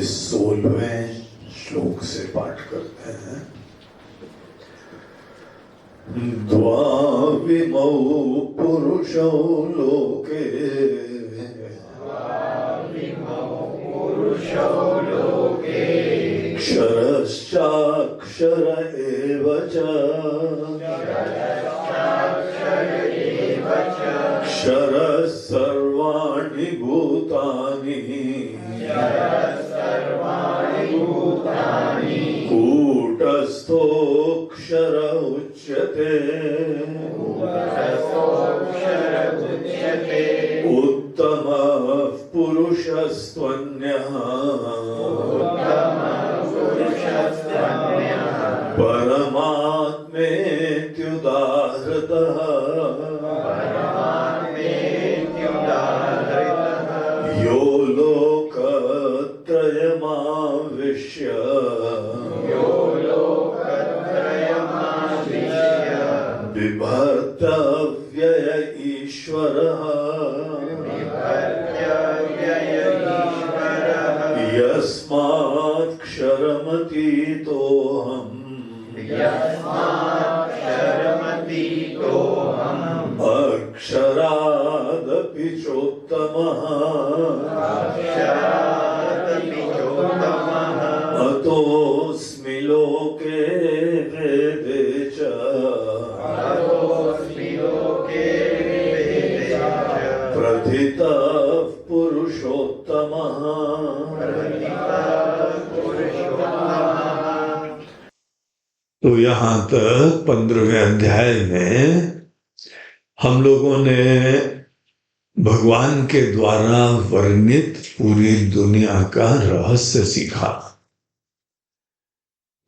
इस 16वें श्लोक से पाठ करते हैं। द्वाविमौ पुरुषौ लोके क्षरश्चाक्षर एव च क्षरः सर्वाणि भूतानि कूटस्थोऽक्षर उच्यते उत्तमः पुरुषस्त्वन्यः परमात्मेत्युदाहृतः यो लोकत्रयमाविश्य बिभर्त्यव्यय ईश्वरः यस्मात्क्षरमतीतोऽहम् अक्षरादपि चोत्तमः अतोऽस्मि लोके वेदे च प्रथितः पुरुषोत्तमः। तो यहाँ तक 15वें अध्याय में हम लोगों ने भगवान के द्वारा वर्णित पूरी दुनिया का रहस्य सीखा।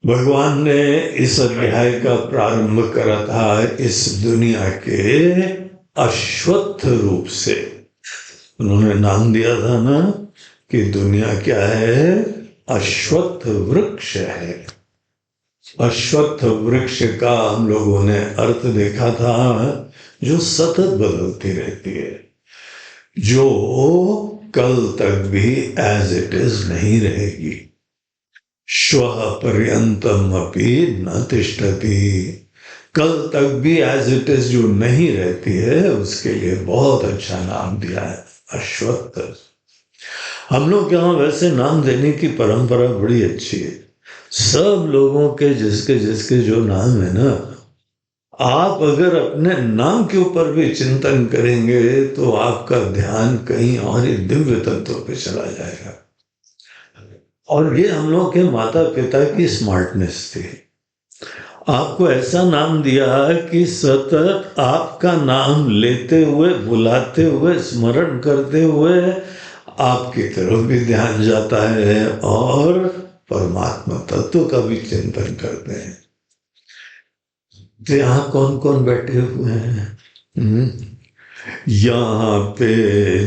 भगवान ने इस अध्याय का प्रारंभ करा था इस दुनिया के अश्वत्थ रूप से। उन्होंने नाम दिया था ना कि दुनिया क्या है? अश्वत्थ वृक्ष है। अश्वत्थ वृक्ष का हम लोगों ने अर्थ देखा था, जो सतत बदलती रहती है, जो कल तक भी एज इट इज नहीं रहेगी। श्वः पर्यंतम अपि न तिष्ठति, कल तक भी एज इट इज जो नहीं रहती है, उसके लिए बहुत अच्छा नाम दिया है, अश्वत्थ। हम लोग यहाँ वैसे नाम देने की परंपरा बड़ी अच्छी है। सब लोगों के जिसके जिसके जो नाम है ना, आप अगर अपने नाम के ऊपर भी चिंतन करेंगे तो आपका ध्यान कहीं और ही दिव्य तत्व पे चला जाएगा। और ये हम लोग के माता पिता की स्मार्टनेस थी। आपको ऐसा नाम दिया कि सतत आपका नाम लेते हुए, बुलाते हुए, स्मरण करते हुए आपकी तरफ भी ध्यान जाता है और परमात्मा तत्व का भी चिंतन करते हैं। तो यहाँ कौन कौन बैठे हुए हैं? यहाँ पे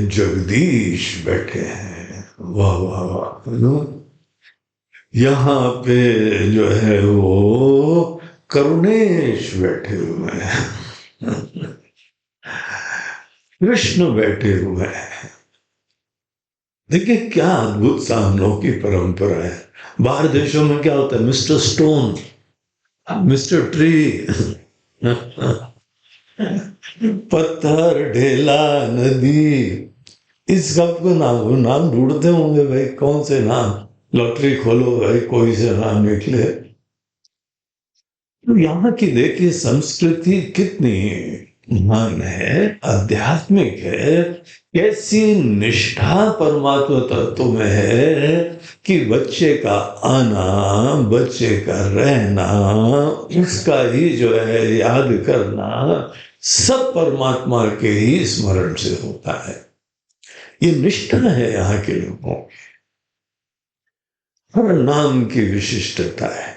जगदीश बैठे हैं, वाह वाह वाह। यहाँ पे जो है वो करुणेश बैठे हुए हैं, कृष्ण बैठे हुए हैं। देखिए क्या अद्भुत सा हम लोग की परंपरा है। बाहर देशों में क्या होता है? मिस्टर स्टोन, मिस्टर ट्री, पत्थर, ढेला, नदी, इस सब को नाम ढूंढते होंगे भाई, कौन से नाम? लॉटरी खोलो भाई, कोई से नाम निकले। तो यहाँ की देखिए संस्कृति कितनी महान है, आध्यात्मिक है। कैसी निष्ठा परमात्मा तत्व में है कि बच्चे का आना, बच्चे का रहना, उसका ही जो है याद करना, सब परमात्मा के ही स्मरण से होता है। ये निष्ठा है यहाँ के लोगों की। हर नाम की विशिष्टता है।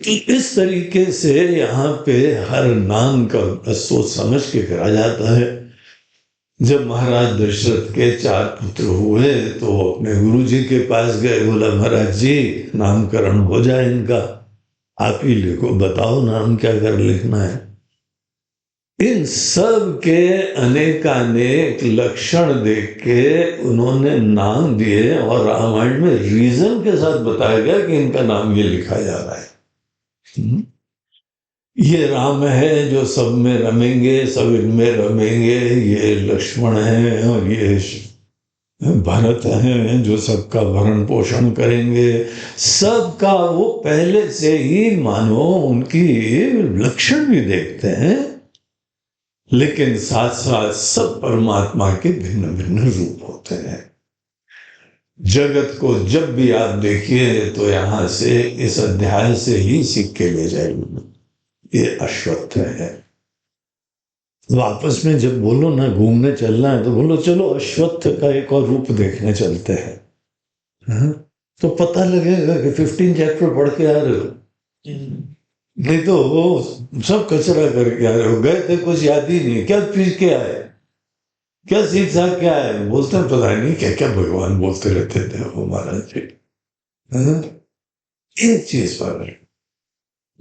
इस तरीके से यहाँ पे हर नाम का सोच समझ के करा जाता है। जब महाराज दशरथ के 4 पुत्र हुए तो अपने गुरुजी के पास गए, बोला महाराज जी नामकरण हो जाए इनका, आप ही लिखो, बताओ नाम क्या कर लिखना है। इन सब के अनेकानेक लक्षण देख के उन्होंने नाम दिए और रामायण में रीजन के साथ बताया गया कि इनका नाम ये लिखा जा रहा है। ये राम है जो सब में रमेंगे, सब इनमें रमेंगे, ये लक्ष्मण है और ये भरत हैं जो सबका भरण पोषण करेंगे। सबका वो पहले से ही मानो उनकी लक्षण भी देखते हैं, लेकिन साथ साथ सब परमात्मा के भिन्न भिन्न रूप होते हैं। जगत को जब भी आप देखिए तो यहां से इस अध्याय से ही सीख के ले जाइए, ये अश्वत्थ है। वापस में जब बोलो ना घूमने चलना है तो बोलो चलो अश्वत्थ का एक और रूप देखने चलते हैं, तो पता लगेगा कि 15 चैप्टर पढ़ के आ रहे हो, नहीं तो वो सब कचरा करके आ रहे हो। गए थे कुछ याद ही नहीं, क्या पीछ के आए, क्या सीख साख क्या है, बोलते हैं पता नहीं क्या क्या भगवान बोलते रहते थे वो महाराज जी। एक चीज पर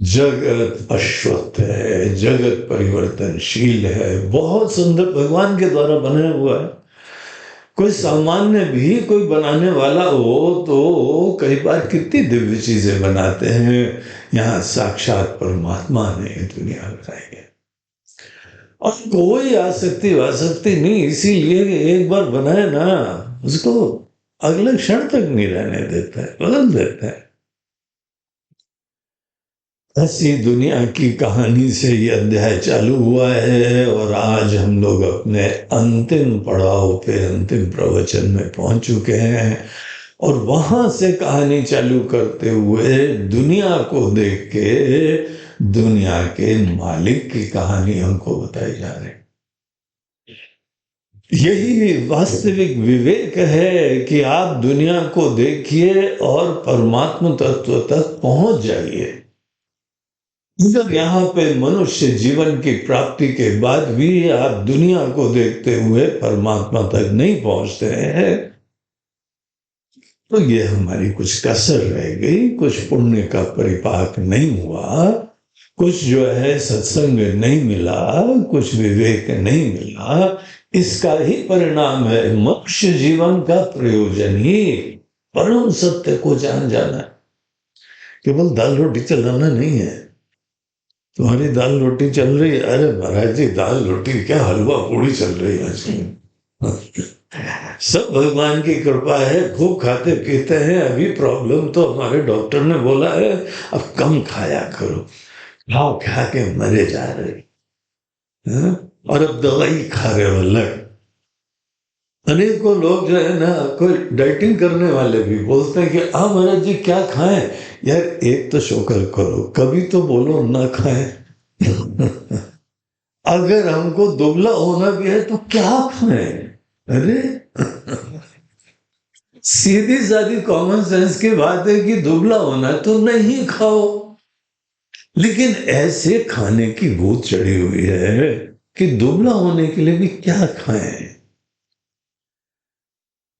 जगत अश्वत्थ है, जगत परिवर्तनशील है, बहुत सुंदर भगवान के द्वारा बनाया हुआ है। कोई सामान्य भी कोई बनाने वाला हो तो कई बार कितनी दिव्य चीजें बनाते हैं। यहाँ साक्षात परमात्मा ने दुनिया बनाई है और कोई आसक्ति वासक्ति नहीं, इसीलिए एक बार बनाए ना उसको अगले क्षण तक नहीं रहने देता है, बदल देता है। ऐसी दुनिया की कहानी से ये अध्याय चालू हुआ है और आज हम लोग अपने अंतिम पड़ाव पे, अंतिम प्रवचन में पहुंच चुके हैं और वहां से कहानी चालू करते हुए दुनिया को देख के दुनिया के मालिक की कहानी हमको बताई जा रही है। यही वास्तविक विवेक है कि आप दुनिया को देखिए और परमात्मा तत्व तक पहुंच जाइए। जब यहाँ पे मनुष्य जीवन की प्राप्ति के बाद भी आप दुनिया को देखते हुए परमात्मा तक नहीं पहुंचते हैं तो ये हमारी कुछ कसर रह गई, कुछ पुण्य का परिपाक नहीं हुआ, कुछ जो है सत्संग नहीं मिला, कुछ विवेक नहीं मिला। इसका ही परिणाम है मनुष्य जीवन का प्रयोजन ही परम सत्य को जान जाना। केवल दाल रोटी चलाना नहीं है। तुम्हारी दाल रोटी चल रही है, अरे महाराज जी दाल रोटी क्या हलवा पूड़ी चल रही है आजकल। सब भगवान की कृपा है, खूब खाते पीते हैं। अभी प्रॉब्लम तो हमारे डॉक्टर ने बोला है अब कम खाया करो, खाओ खा के मरे जा रहे और अब दवाई खा रहे हो अलग। अनेकों लोग जो है ना, कोई डाइटिंग करने वाले भी बोलते हैं कि हाँ महाराज जी क्या खाएं। यार एक तो शुक्र करो, कभी तो बोलो ना खाएं। अगर हमको दुबला होना भी है तो क्या खाएं? अरे सीधी सादी कॉमन सेंस की बात है कि दुबला होना है तो नहीं खाओ, लेकिन ऐसे खाने की भूत चढ़ी हुई है कि दुबला होने के लिए भी क्या खाएं।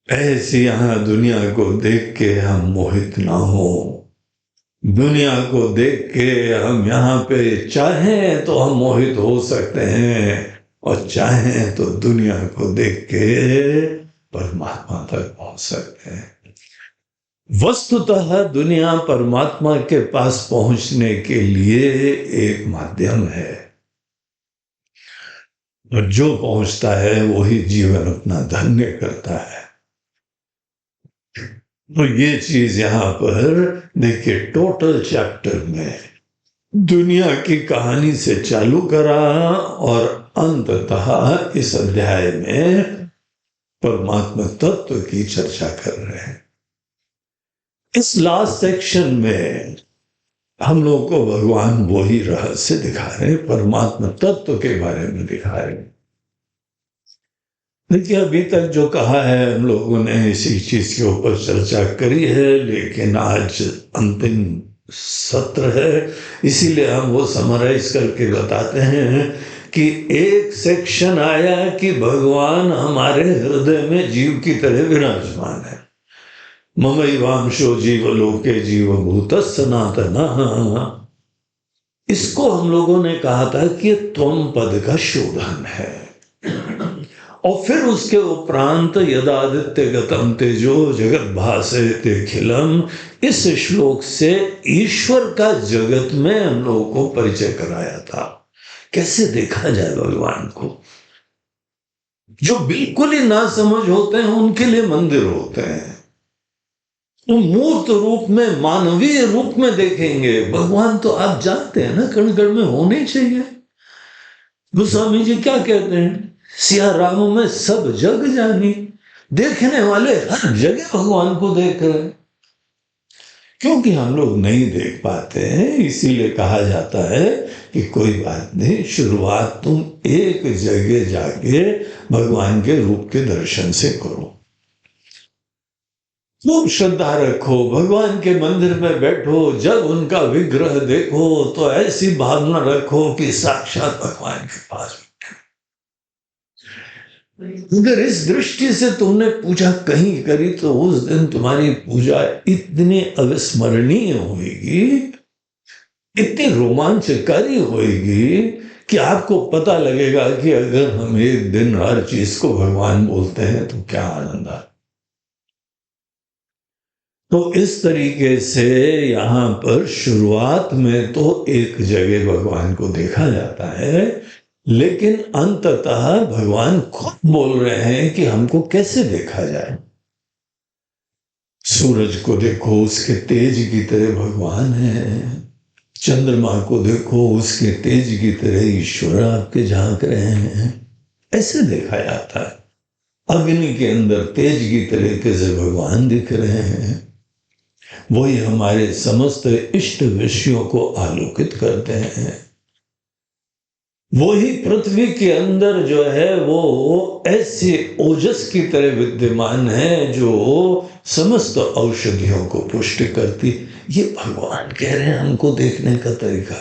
ऐसे यहां दुनिया को देख के हम मोहित ना हो। दुनिया को देख के हम यहाँ पे चाहें तो हम मोहित हो सकते हैं और चाहें तो दुनिया को देख के परमात्मा तक पहुंच सकते हैं। वस्तुतः दुनिया परमात्मा के पास पहुंचने के लिए एक माध्यम है और जो पहुंचता है वही जीवन अपना धन्य करता है। तो ये चीज यहां पर देखिए, टोटल चैप्टर में दुनिया की कहानी से चालू करा और अंततः इस अध्याय में परमात्मा तत्व की चर्चा कर रहे हैं। इस लास्ट सेक्शन में हम लोग को भगवान वही रहस्य दिखा रहे हैं, परमात्मा तत्व के बारे में दिखा रहे हैं। देखिए अभी तक जो कहा है हम लोगों ने इसी चीज के ऊपर चर्चा करी है, लेकिन आज अंतिम सत्र है इसीलिए हम वो समराइज करके बताते हैं कि एक सेक्शन आया कि भगवान हमारे हृदय में जीव की तरह विराजमान है। ममैवांशो जीवलोके जीवभूतः सनातनः। इसको हम लोगों ने कहा था कि त्वम पद का शोधन है। और फिर उसके उपरांत यदादित्य गतम तेजो जगत भासते खिलम, इस श्लोक से ईश्वर का जगत में हम लोगों को परिचय कराया था। कैसे देखा जाए भगवान को। जो बिल्कुल ही ना समझ होते हैं उनके लिए मंदिर होते हैं। तो मूर्त रूप में, मानवीय रूप में देखेंगे भगवान तो आप जानते हैं ना, कण कण में होने चाहिए। गोस्वामी जी क्या कहते हैं, सिया राम में सब जग जानी। देखने वाले हर जगह भगवान को देख रहे हैं। क्योंकि हम लोग नहीं देख पाते हैं, इसीलिए कहा जाता है कि कोई बात नहीं, शुरुआत तुम एक जगह जाके भगवान के रूप के दर्शन से करो। खूब श्रद्धा रखो, भगवान के मंदिर में बैठो, जब उनका विग्रह देखो तो ऐसी भावना रखो कि साक्षात भगवान के पास। अगर इस दृष्टि से तुमने पूजा कहीं करी तो उस दिन तुम्हारी पूजा इतनी अविस्मरणीय होगी, इतनी रोमांचकारी होगी कि आपको पता लगेगा कि अगर हम एक दिन हर चीज को भगवान बोलते हैं तो क्या आनंद आता। तो इस तरीके से यहाँ पर शुरुआत में तो एक जगह भगवान को देखा जाता है, लेकिन अंततः भगवान खुद बोल रहे हैं कि हमको कैसे देखा जाए। सूरज को देखो, उसके तेज की तरह भगवान है। चंद्रमा को देखो, उसके तेज की तरह ईश्वर आपके झांक रहे हैं। ऐसे देखा जाता है। अग्नि के अंदर तेज की तरीके से भगवान दिख रहे हैं। वही हमारे समस्त इष्ट विषयों को आलोकित करते हैं। वही पृथ्वी के अंदर जो है वो ऐसे ओजस की तरह विद्यमान है जो समस्त औषधियों को पुष्टि करती। ये भगवान कह रहे हैं हमको देखने का तरीका।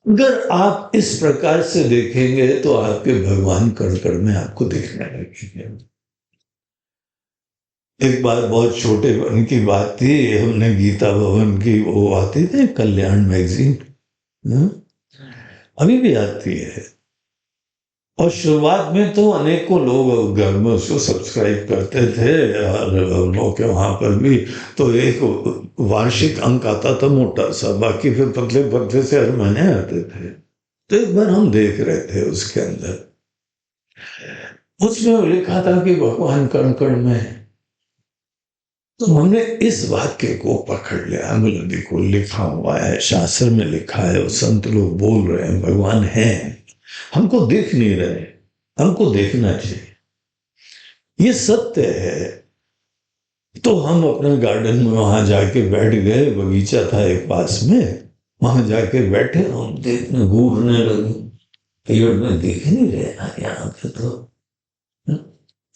अगर आप इस प्रकार से देखेंगे तो आपके भगवान कण कण में आपको दिखने लगेंगे। एक बार बहुत छोटे बन की बात थी, हमने गीता भवन की वो आती थी कल्याण मैगजीन, अभी भी आती है। और शुरुआत में तो अनेकों लोग घर में उसको सब्सक्राइब करते थे और हम लोग के वहाँ पर भी तो एक वार्षिक अंक आता था मोटा सा, बाकी फिर पतले पतले से हर महीने आते थे। तो एक बार हम देख रहे थे, उसके अंदर उसमें लिखा था कि भगवान कण कण में है। तो हमने इस वाक्य को पकड़ लिया। बोले देखो लिखा हुआ है, शास्त्र में लिखा है, संत लोग बोल रहे हैं भगवान है, हमको देख नहीं रहे, हमको देखना चाहिए, ये सत्य है। तो हम अपने गार्डन में वहां जाके बैठ गए, बगीचा था एक पास में, वहां जाके बैठे, हम देखने घूरने लगे, पेड़ में देख नहीं रहे यहाँ पे। तो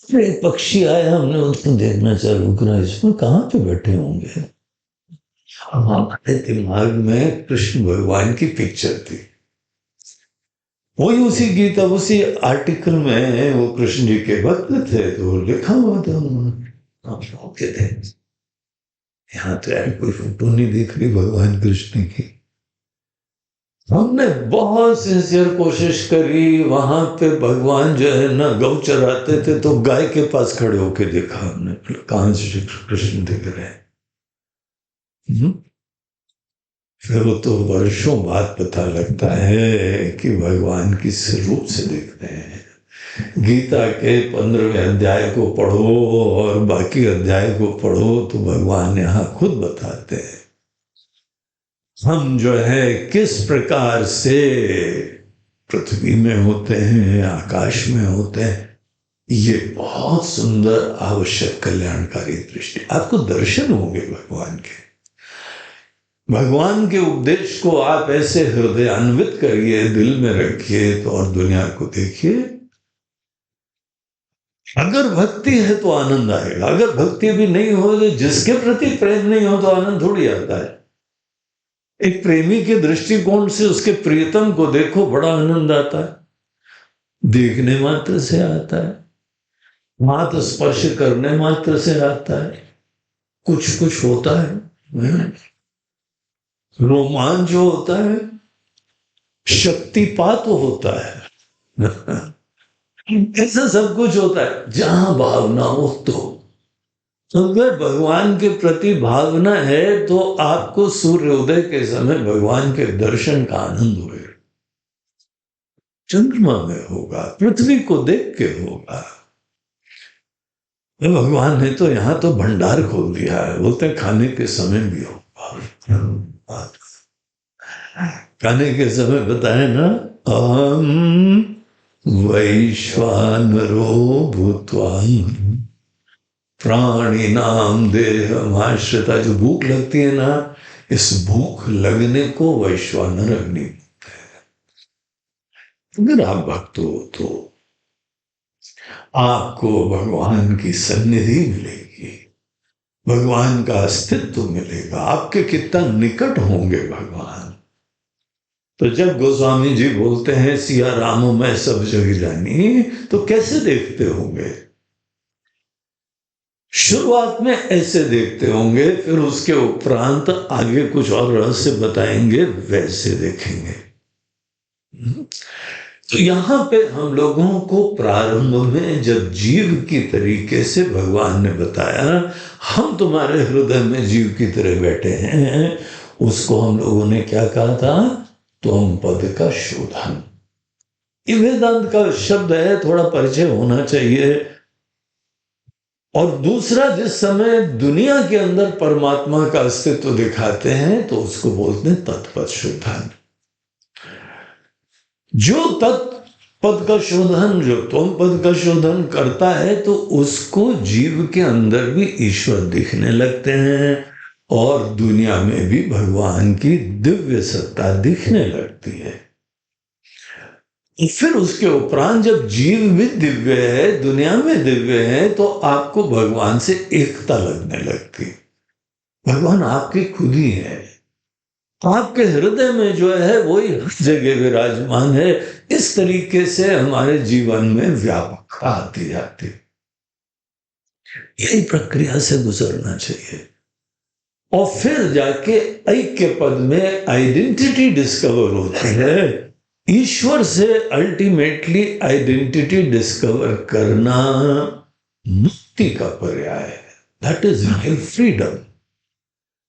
फिर एक पक्षी आया, हमने उसको देखना चालू करा, इसमें कहाँ पे बैठे होंगे। हमारे दिमाग में कृष्ण भगवान की पिक्चर थी। वही उसी गीता, उसी आर्टिकल में वो कृष्ण जी के भक्त थे, तो लिखा हुआ था आप लोग थे। यहाँ तो यार कोई फोटो नहीं दिख रही भगवान कृष्ण की। हमने बहुत सिंसियर कोशिश करी, वहां पे भगवान जो है ना गौ चराते थे, तो गाय के पास खड़े होके देखा हमने, कहां से कृष्ण दिख रहे हैं। फिर वो तो वर्षों बाद पता लगता है कि भगवान किस रूप से दिखते हैं। गीता के 15वें अध्याय को पढ़ो और बाकी अध्याय को पढ़ो तो भगवान यहाँ खुद बताते हैं हम जो है किस प्रकार से पृथ्वी में होते हैं, आकाश में होते हैं। ये बहुत सुंदर आवश्यक कल्याणकारी दृष्टि, आपको दर्शन होंगे भगवान के। भगवान के उपदेश को आप ऐसे हृदयान्वित करिए, दिल में रखिए तो और दुनिया को देखिए। अगर भक्ति है तो आनंद आएगा, अगर भक्ति भी नहीं हो तो जिसके प्रति प्रेम नहीं हो तो आनंद थोड़ी आता है। एक प्रेमी के दृष्टिकोण से उसके प्रियतम को देखो, बड़ा आनंद आता है, देखने मात्र से आता है, हाथ स्पर्श करने मात्र से आता है, कुछ कुछ होता है। रोमांच जो होता है, शक्तिपात होता है ऐसा सब कुछ होता है जहां भावना हो। तो अगर भगवान के प्रति भावना है तो आपको सूर्योदय के समय भगवान के दर्शन का आनंद होगा, चंद्रमा में होगा, पृथ्वी को देख के होगा। भगवान ने तो यहाँ तो भंडार खोल दिया है, बोलते हैं खाने के समय भी होगा। खाने के समय बताए ना, वैश्वानरो भूत्वा प्राणी नाम देहमाश्रिता। जो भूख लगती है ना, इस भूख लगने को वैश्वानर अग्नि। अगर आप भक्त हो तो आपको भगवान की सन्निधि मिलेगी, भगवान का अस्तित्व मिलेगा, आपके कितना निकट होंगे भगवान। तो जब गोस्वामी जी बोलते हैं सिया राम मैं सब जग जानी, तो कैसे देखते होंगे? शुरुआत में ऐसे देखते होंगे, फिर उसके उपरांत आगे कुछ और रहस्य बताएंगे, वैसे देखेंगे। तो यहां पे हम लोगों को प्रारंभ में जब जीव की तरीके से भगवान ने बताया, हम तुम्हारे हृदय में जीव की तरह बैठे हैं, उसको हम लोगों ने क्या कहा था? त्वम पद का शोधन। ये वेदांत का शब्द है, थोड़ा परिचय होना चाहिए। और दूसरा, जिस समय दुनिया के अंदर परमात्मा का अस्तित्व दिखाते हैं तो उसको बोलते हैं तत्पद शोधन। जो तत्पद का शोधन, जो त्वम पद का शोधन करता है, तो उसको जीव के अंदर भी ईश्वर दिखने लगते हैं और दुनिया में भी भगवान की दिव्य सत्ता दिखने लगती है। फिर उसके उपरांत जब जीव भी दिव्य है, दुनिया में दिव्य है, तो आपको भगवान से एकता लगने लगती। भगवान आपके खुद ही है, आपके हृदय में जो है वही हर जगह विराजमान है। इस तरीके से हमारे जीवन में व्यापकता आती जाती। यही प्रक्रिया से गुजरना चाहिए और फिर जाके ऐक्य पद में आइडेंटिटी डिस्कवर होती है। ईश्वर से अल्टीमेटली आइडेंटिटी डिस्कवर करना मुक्ति का पर्याय है। That is real freedom.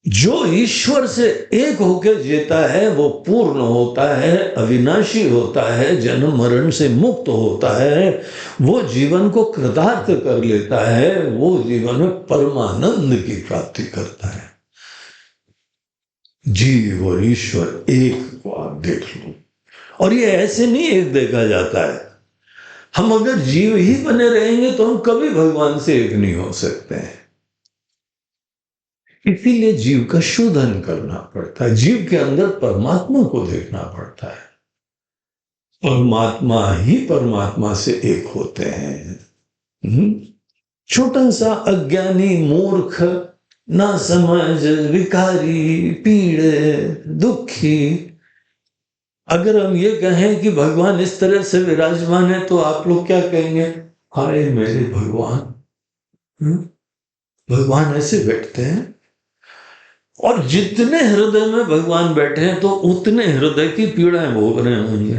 जो ईश्वर से एक होकर जीता है वो पूर्ण होता है, अविनाशी होता है, जन्म मरण से मुक्त होता है, वो जीवन को कृतार्थ कर लेता है, वो जीवन में परमानंद की प्राप्ति करता है। जीव और ईश्वर एक को आप देख लो। और ये ऐसे नहीं एक देखा जाता है। हम अगर जीव ही बने रहेंगे तो हम कभी भगवान से एक नहीं हो सकते हैं। इसीलिए जीव का शोधन करना पड़ता है, जीव के अंदर परमात्मा को देखना पड़ता है। परमात्मा ही परमात्मा से एक होते हैं। छोटा सा अज्ञानी, मूर्ख, ना समझ, विकारी, पीड़े, दुखी, अगर हम ये कहें कि भगवान इस तरह से विराजमान है, तो आप लोग क्या कहेंगे? हाय मेरे भगवान। भगवान ऐसे बैठते हैं। और जितने हृदय में भगवान बैठे हैं तो उतने हृदय की पीड़ाएं भोग रहे होंगे।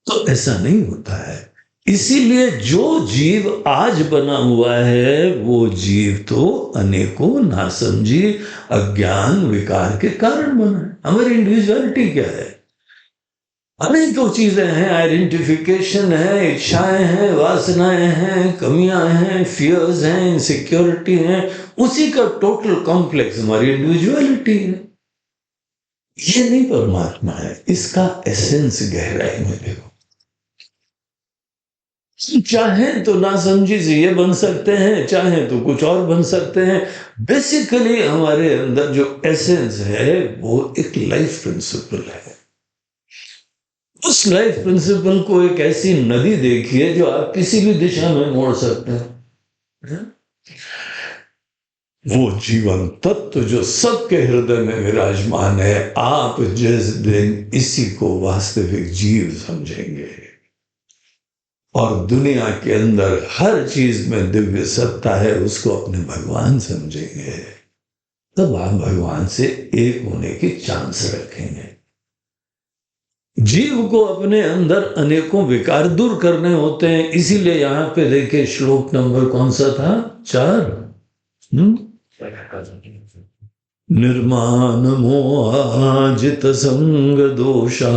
तो ऐसा नहीं होता है। इसीलिए जो जीव आज बना हुआ है वो जीव तो अनेकों नासमझी, अज्ञान, विकार के कारण बना है। हमारी इंडिविजुअलिटी क्या है? अनेकों चीजें हैं, आइडेंटिफिकेशन है, इच्छाएं हैं, वासनाएं हैं, कमियां हैं, फियर्स हैं, इनसिक्योरिटी हैं, उसी का टोटल कॉम्प्लेक्स हमारी इंडिविजुअलिटी है। ये नहीं परमात्मा है, इसका एसेंस गहराई में देखो। चाहे तो ना समझी से ये बन सकते हैं, चाहे तो कुछ और बन सकते हैं। बेसिकली हमारे अंदर जो एसेंस है वो एक लाइफ प्रिंसिपल है। उस लाइफ प्रिंसिपल को एक ऐसी नदी देखिए जो आप किसी भी दिशा में मोड़ सकते हैं। वो जीवन तत्व जो सबके हृदय में विराजमान है, आप जिस दिन इसी को वास्तविक जीव समझेंगे और दुनिया के अंदर हर चीज में दिव्य सत्ता है, उसको अपने भगवान समझेंगे, तब आप भगवान से एक होने की चांस रखेंगे। जीव को अपने अंदर अनेकों विकार दूर करने होते हैं, इसीलिए यहां पे देखिए श्लोक नंबर कौन सा था, 4। निर्माण मोहाजित संग दोषा,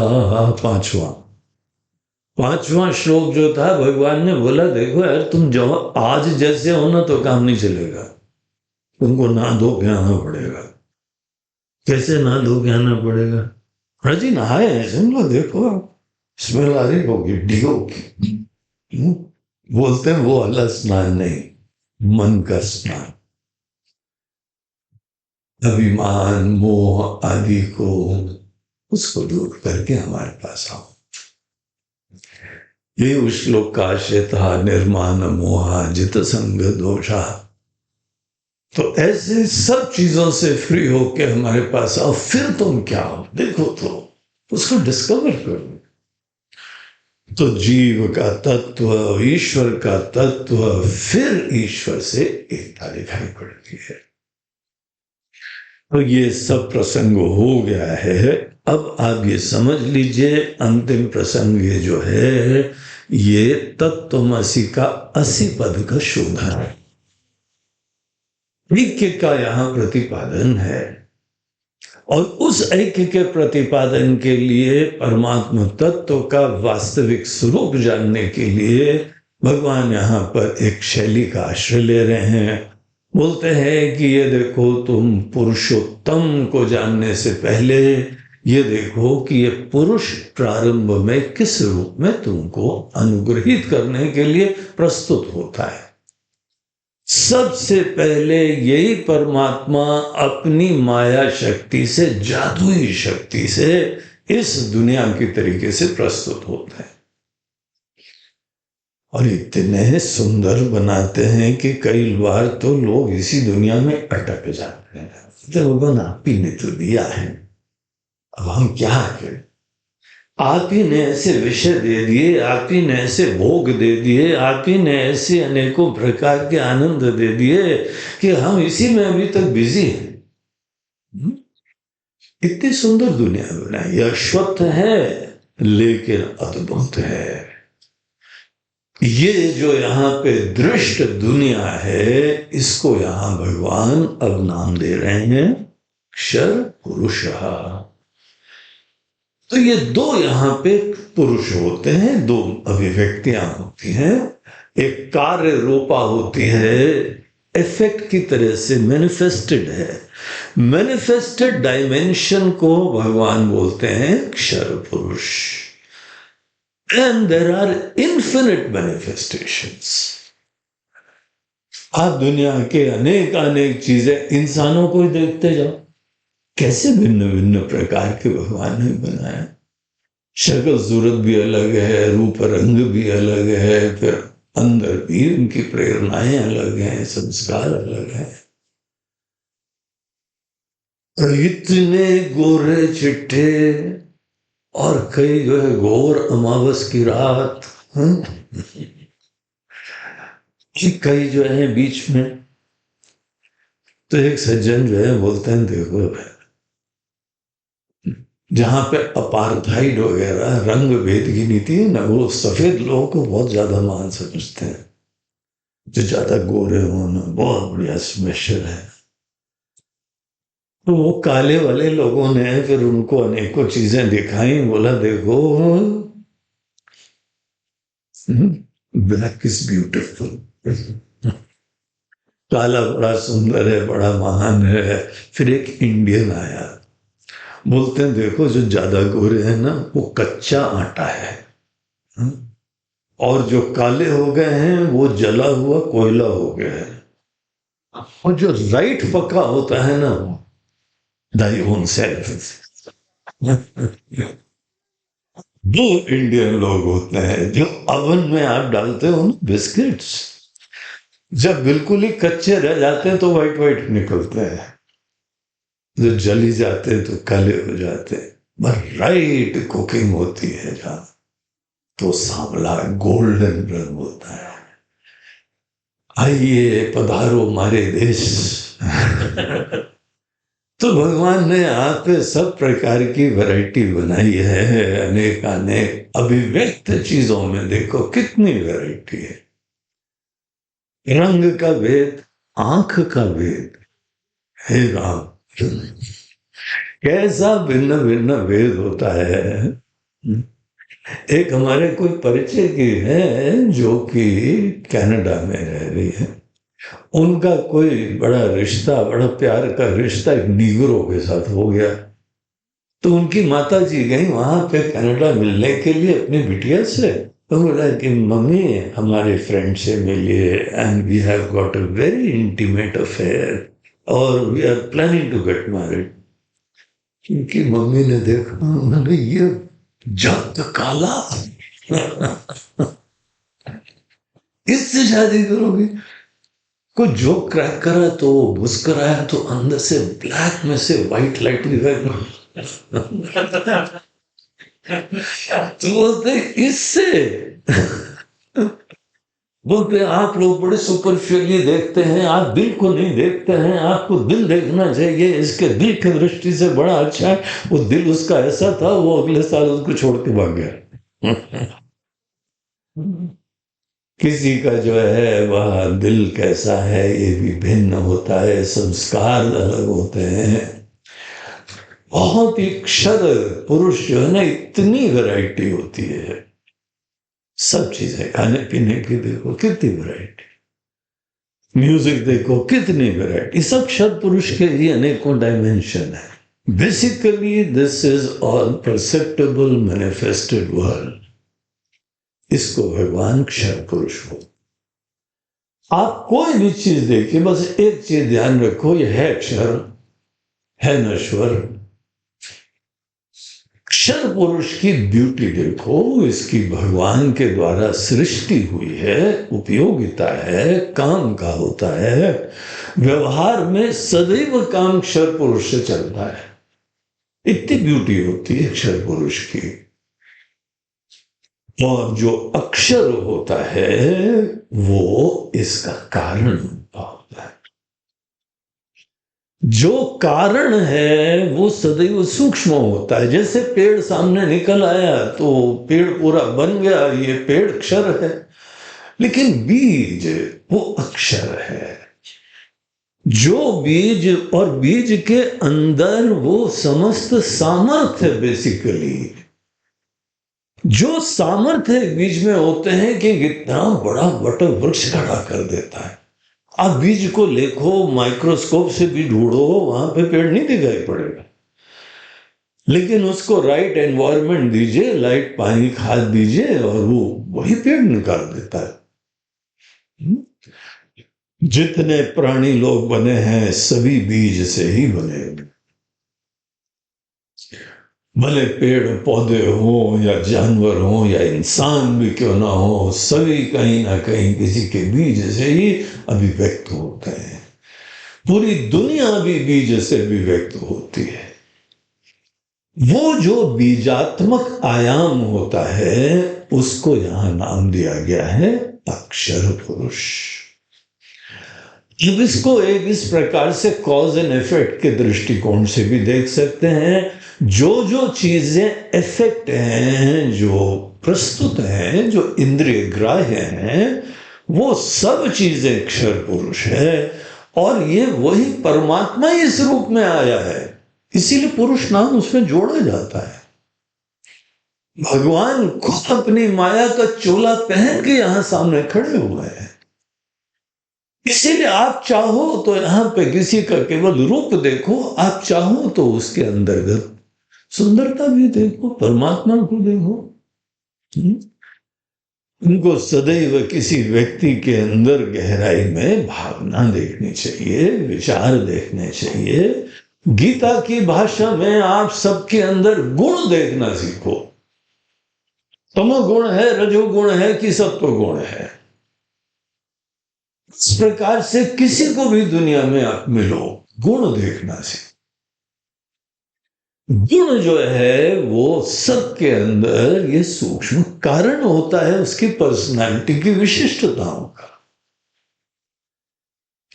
पांचवा श्लोक जो था, भगवान ने बोला देखो यार, तुम जो आज जैसे हो ना तो काम नहीं चलेगा, तुमको नहा धो के आना पड़ेगा। कैसे नहा धो के आना पड़ेगा? हाँ जी, नहाए हैं, सुन लो, देखो स्मेल आ रही होगी, डिगो की। बोलते हैं वो वाला स्नान नहीं, मन का स्नान। अभिमान मोह आदि को, उसको दूर करके हमारे पास आओ। ये उस श्लोक का आशय था, निर्माण मोहा जित संग दोषा। तो ऐसे सब चीजों से फ्री होके हमारे पास आओ, फिर तुम क्या हो देखो, तो उसको डिस्कवर करो। तो जीव का तत्व, ईश्वर का तत्व, फिर ईश्वर से एकता दिखाई पड़ती है। तो ये सब प्रसंग हो गया है। अब आप ये समझ लीजिए, अंतिम प्रसंग ये जो है, ये तत्त्वमसि का 80 पद का शोधन है। ऐक्य का यहां प्रतिपादन है, और उस ऐक्य के प्रतिपादन के लिए, परमात्मा तत्व का वास्तविक स्वरूप जानने के लिए भगवान यहां पर एक शैली का आश्रय ले रहे हैं। बोलते हैं कि ये देखो, तुम पुरुषोत्तम को जानने से पहले ये देखो कि ये पुरुष प्रारंभ में किस रूप में तुमको अनुग्रहित करने के लिए प्रस्तुत होता है। सबसे पहले यही परमात्मा अपनी माया शक्ति से, जादुई शक्ति से इस दुनिया की तरीके से प्रस्तुत होता है, और इतने सुंदर बनाते हैं कि कई बार तो लोग इसी दुनिया में अटक जाते हैं। तो भगवान आप ही ने तो दिया है, अब हम क्या करें? आप ही ने ऐसे विषय दे दिए, आप ही ने ऐसे भोग दे दिए, आप ही ने ऐसे अनेकों प्रकार के आनंद दे दिए कि हम इसी में अभी तक बिजी हैं। इतनी सुंदर दुनिया बनाई, अश्वत्थ है लेकिन अद्भुत है। ये जो यहाँ पे दृष्ट दुनिया है, इसको यहाँ भगवान अब नाम दे रहे हैं अक्षर पुरुषः। तो ये दो यहाँ पे पुरुष होते हैं, दो अभिव्यक्तियां होती हैं। एक कार्य रूपा होती है, इफेक्ट की तरह से मैनिफेस्टेड है। मैनिफेस्टेड डायमेंशन को भगवान बोलते हैं अक्षर पुरुष। And there are infinite manifestations. आप दुनिया के अनेक अनेक चीजें, इंसानों को ही देखते जाओ, कैसे भिन्न भिन्न प्रकार के भगवान ने बनाया। शक्ल सूरत भी अलग है, रूप रंग भी अलग है, फिर अंदर भी उनकी प्रेरणाएं अलग हैं, संस्कार अलग हैं। इतने गोरे चिट्टे, और कई जो है घोर अमावस की रात, कई जो है बीच में। तो एक सज्जन जो है बोलते हैं, देखो जहां पे अपार्थाइड वगैरह रंग भेद की नीति है ना, वो सफेद लोगों को बहुत ज्यादा मान समझते हैं, जो ज्यादा गोरे हो ना, बहुत बढ़िया स्पेशल है। तो वो काले वाले लोगों ने फिर उनको अनेकों चीजें दिखाई, बोला देखो ब्लैक इज ब्यूटीफुल, काला बड़ा सुंदर है, बड़ा महान है। फिर एक इंडियन आया, बोलते हैं देखो जो ज्यादा गोरे हैं ना, वो कच्चा आटा है, और जो काले हो गए हैं वो जला हुआ कोयला हो गया है, और जो राइट पक्का होता है ना, वो दाई ओन सेल्फ। दो इंडियन लोग होते हैं जो अवन में आप डालते हो ना बिस्किट्स, जब बिल्कुल ही कच्चे रह जाते हैं तो वाइट वाइट निकलते हैं, जो जली जाते हैं तो काले हो जाते हैं। पर राइट कुकिंग होती है जहां, तो सांवला गोल्डन रंग होता है। आइए पधारो हमारे देश। तो भगवान ने यहाँ पे सब प्रकार की वैरायटी बनाई है, अनेक अनेक अभिव्यक्त चीजों में देखो कितनी वैरायटी है। रंग का भेद, आंख का भेद, हे राम, कैसा भिन्न भिन्न भेद होता है। एक हमारे कोई परिचय की है जो कि कनाडा में रह रही है, उनका कोई बड़ा रिश्ता, बड़ा प्यार का रिश्ता एक नीग्रो के साथ हो गया। तो उनकी माता जी गई वहां पे कनाडा मिलने के लिए अपनी बिटिया से, तो बोला कि मम्मी हमारे फ्रेंड से मिलिए, and we have got a very intimate affair और we are planning to get married. उनकी मम्मी ने देखा, उन्होंने ये जात काला इससे शादी करोगे? कोई जोक क्रैक करा तो मुस्कुराया तो अंदर से ब्लैक में से व्हाइट लाइट दिखाई। तो बोलते इससे बोलते आप लोग बड़े सुपरफिशियली देखते हैं, आप दिल को नहीं देखते हैं, आपको दिल देखना चाहिए, इसके दिल की दृष्टि से बड़ा अच्छा है। वो दिल उसका ऐसा था, वो अगले साल उसको छोड़ के भाग गया। किसी का जो है वह दिल कैसा है ये भी भिन्न होता है, संस्कार अलग होते हैं। बहुत ही क्षर पुरुष जो है ना, इतनी वैरायटी होती है। सब चीजें, खाने पीने की देखो कितनी वैरायटी, म्यूजिक देखो कितनी वैरायटी, सब क्षर पुरुष के लिए अनेकों डायमेंशन है। Basically this is all perceptible manifested world. इसको भगवान क्षर पुरुष हो। आप कोई भी चीज देखिए, बस एक चीज ध्यान रखो, यह है क्षर, है नश्वर। क्षर पुरुष की ब्यूटी देखो, इसकी भगवान के द्वारा सृष्टि हुई है, उपयोगिता है, काम का होता है, व्यवहार में सदैव काम क्षर पुरुष से चलता है। इतनी ब्यूटी होती है क्षर पुरुष की। और जो अक्षर होता है वो इसका कारण होता है। जो कारण है वो सदैव सूक्ष्म होता है। जैसे पेड़ सामने निकल आया तो पेड़ पूरा बन गया, ये पेड़ क्षर है, लेकिन बीज वो अक्षर है। जो बीज, और बीज के अंदर वो समस्त सामर्थ्य, बेसिकली जो सामर्थ्य बीज में होते हैं कि कितना बड़ा वट वृक्ष खड़ा कर देता है। आप बीज को देखो, माइक्रोस्कोप से भी ढूंढो, वहां पे पेड़ नहीं दिखाई पड़ेगा, लेकिन उसको राइट एनवायरनमेंट दीजिए, लाइट पानी खाद दीजिए और वो वही पेड़ निकाल देता है। जितने प्राणी लोग बने हैं सभी बीज से ही बने, भले पेड़ पौधे हो या जानवर हो या इंसान भी क्यों ना हो, सभी कहीं ना कहीं किसी के बीज से ही अभिव्यक्त होते हैं। पूरी दुनिया भी बीज से अभिव्यक्त होती है। वो जो बीजात्मक आयाम होता है उसको यहां नाम दिया गया है अक्षर पुरुष। अब इसको एक इस प्रकार से कॉज एंड इफेक्ट के दृष्टिकोण से भी देख सकते हैं। जो जो चीजें इफेक्ट हैं, जो प्रस्तुत हैं, जो इंद्रिय ग्राह्य हैं, वो सब चीजें अक्षर पुरुष है। और ये वही परमात्मा इस रूप में आया है, इसीलिए पुरुष नाम उसमें जोड़ा जाता है। भगवान खुद अपनी माया का चोला पहन के यहां सामने खड़े हुए हैं। इसीलिए आप चाहो तो यहां पे किसी का केवल रूप देखो, आप चाहो तो उसके अंतर्गत सुंदरता भी देखो, परमात्मा को देखो। उनको सदैव किसी व्यक्ति के अंदर गहराई में भावना देखनी चाहिए, विचार देखने चाहिए। गीता की भाषा में आप सबके अंदर गुण देखना सीखो। तमोगुण है, रजोगुण है कि सत्व गुण है। इस प्रकार से किसी को भी दुनिया में आप मिलो, गुण देखना सीखो। गुण जो है वो सबके अंदर ये सूक्ष्म कारण होता है उसकी पर्सनालिटी की विशिष्टताओं का।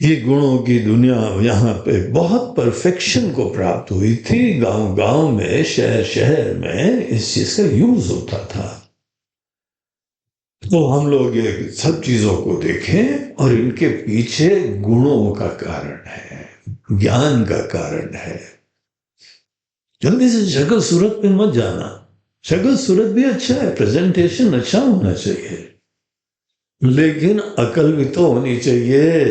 ये गुणों की दुनिया यहाँ पे बहुत परफेक्शन को प्राप्त हुई थी। गांव गांव में, शहर शहर में इस चीज का यूज होता था। तो हम लोग ये सब चीजों को देखें और इनके पीछे गुणों का कारण है, ज्ञान का कारण है। जल्दी से शक्ल सूरत पे मत जाना। शक्ल सूरत भी अच्छा है, प्रेजेंटेशन अच्छा होना चाहिए, लेकिन अकल भी तो होनी चाहिए,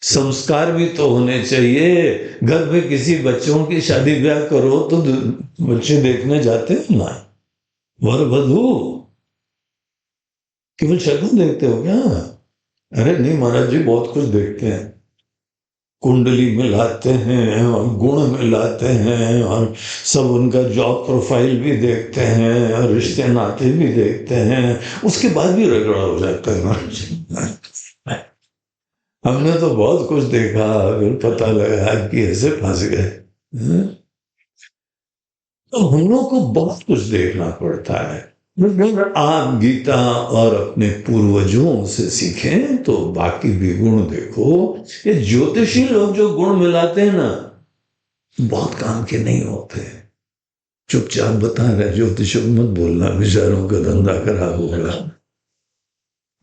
संस्कार भी तो होने चाहिए। घर में किसी बच्चों की शादी ब्याह करो तो बच्चे देखने जाते हैं ना, वर वधू, केवल शक्ल देखते हो क्या? अरे नहीं महाराज जी, बहुत कुछ देखते हैं, कुंडली मिलाते हैं और गुण मिलाते हैं और सब उनका जॉब प्रोफाइल भी देखते हैं और रिश्ते नाते भी देखते हैं, उसके बाद भी रगड़ा हो जाता है महाराज। हमने तो बहुत कुछ देखा, फिर पता लगा कि ऐसे फंस गए। तो हम लोग को बहुत कुछ देखना पड़ता है। आप गीता और अपने पूर्वजों से सीखें तो बाकी भी गुण देखो। ये ज्योतिषी लोग जो गुण मिलाते हैं ना, बहुत काम के नहीं होते। चुपचाप बता रहे ज्योतिषों मत बोलना, बेचारों का धंधा खराब होगा।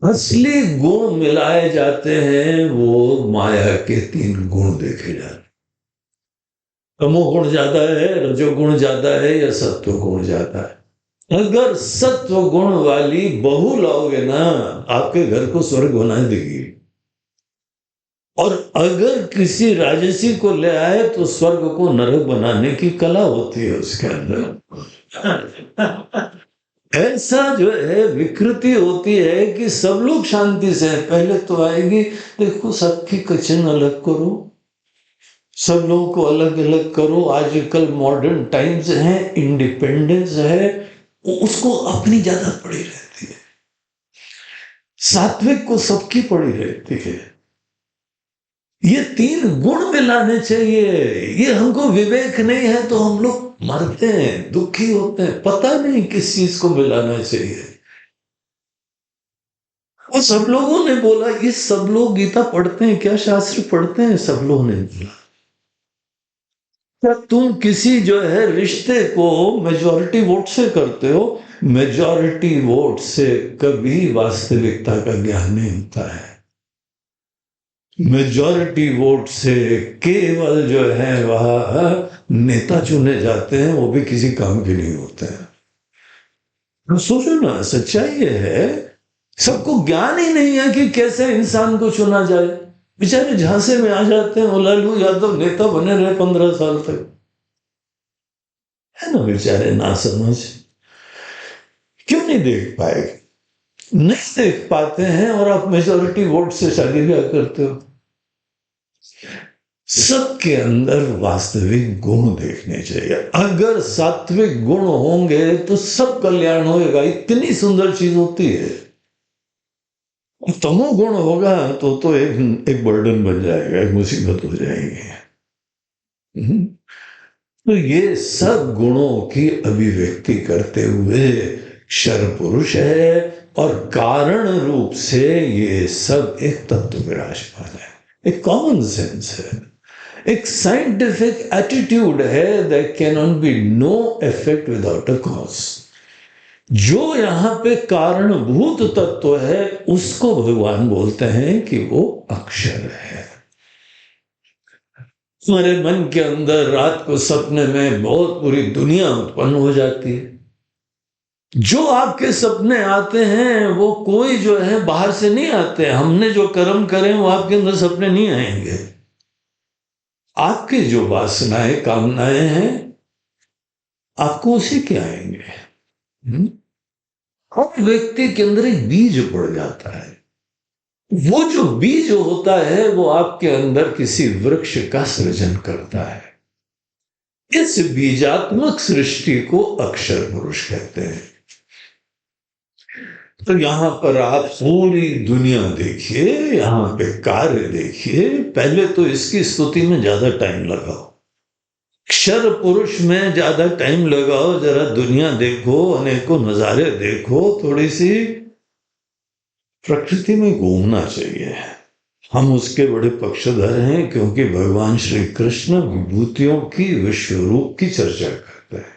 असली गुण मिलाए जाते हैं, वो माया के 3 गुण देखे जाते हैं। तमोगुण ज्यादा है, रजोगुण ज्यादा है या सत्व गुण ज्यादा है? अगर सत्व गुण वाली बहू लाओगे ना, आपके घर को स्वर्ग बना देगी। और अगर किसी राजसी को ले आए तो स्वर्ग को नरक बनाने की कला होती है उसके अंदर। ऐसा जो है विकृति होती है कि सब लोग शांति से, पहले तो आएगी, देखो सबकी किचन अलग करो, सब लोगों को अलग अलग करो। आजकल मॉडर्न टाइम्स है, इंडिपेंडेंस है, उसको अपनी ज्यादा पड़ी रहती है। सात्विक को सबकी पड़ी रहती है। ये 3 गुण मिलाने चाहिए। ये हमको विवेक नहीं है तो हम लोग मरते हैं, दुखी होते हैं, पता नहीं किस चीज को मिलाना चाहिए। और सब लोगों ने बोला, ये सब लोग गीता पढ़ते हैं क्या, शास्त्र पढ़ते हैं? सब लोगों ने बोला, क्या तुम किसी जो है रिश्ते को मेजॉरिटी वोट से करते हो? मेजॉरिटी वोट से कभी वास्तविकता का ज्ञान नहीं होता है। मेजॉरिटी वोट से केवल जो है वह नेता चुने जाते हैं, वो भी किसी काम के नहीं होते हैं। तो सोचो ना, सच्चाई ये है, सबको ज्ञान ही नहीं है कि कैसे इंसान को चुना जाए। बेचारे झांसे में आ जाते हैं, वो लालू यादव नेता बने रहे 15 साल तक, है ना, बेचारे ना समझ। क्यों नहीं देख पाएंगे? नहीं देख पाते हैं और आप मेजॉरिटी वोट से शादी ब्याह करते हो। सबके अंदर वास्तविक गुण देखने चाहिए। अगर सात्विक गुण होंगे तो सब कल्याण होगा। इतनी सुंदर चीज होती है। तमो गुण होगा तो एक बर्डन बन जाएगा, एक मुसीबत हो जाएगी। तो ये सब गुणों की अभिव्यक्ति करते हुए क्षर पुरुष है और कारण रूप से ये सब एक तत्व विराजमान है, एक कॉमन सेंस है, एक साइंटिफिक एटीट्यूड है। That can not be no effect without a cause. जो यहां पे कारणभूत तत्व है उसको भगवान बोलते हैं कि वो अक्षर है। तुम्हारे मन के अंदर रात को सपने में बहुत पूरी दुनिया उत्पन्न हो जाती है। जो आपके सपने आते हैं वो कोई जो है बाहर से नहीं आते हैं। हमने जो कर्म करे वो आपके अंदर सपने नहीं आएंगे। आपकी जो वासनाएं कामनाएं हैं आपको उसी के आएंगे। हर व्यक्ति के अंदर एक बीज पड़ जाता है। वो जो बीज होता है वो आपके अंदर किसी वृक्ष का सृजन करता है। इस बीजात्मक सृष्टि को अक्षर पुरुष कहते हैं। तो यहां पर आप पूरी दुनिया देखिए, यहां पे कार्य देखिए। पहले तो इसकी स्तुति में ज्यादा टाइम लगाओ, अक्षर पुरुष में ज्यादा टाइम लगाओ। जरा दुनिया देखो, अनेकों नजारे देखो, थोड़ी सी प्रकृति में घूमना चाहिए। हम उसके बड़े पक्षधर हैं, क्योंकि भगवान श्री कृष्ण विभूतियों की विश्व रूप की चर्चा करते हैं।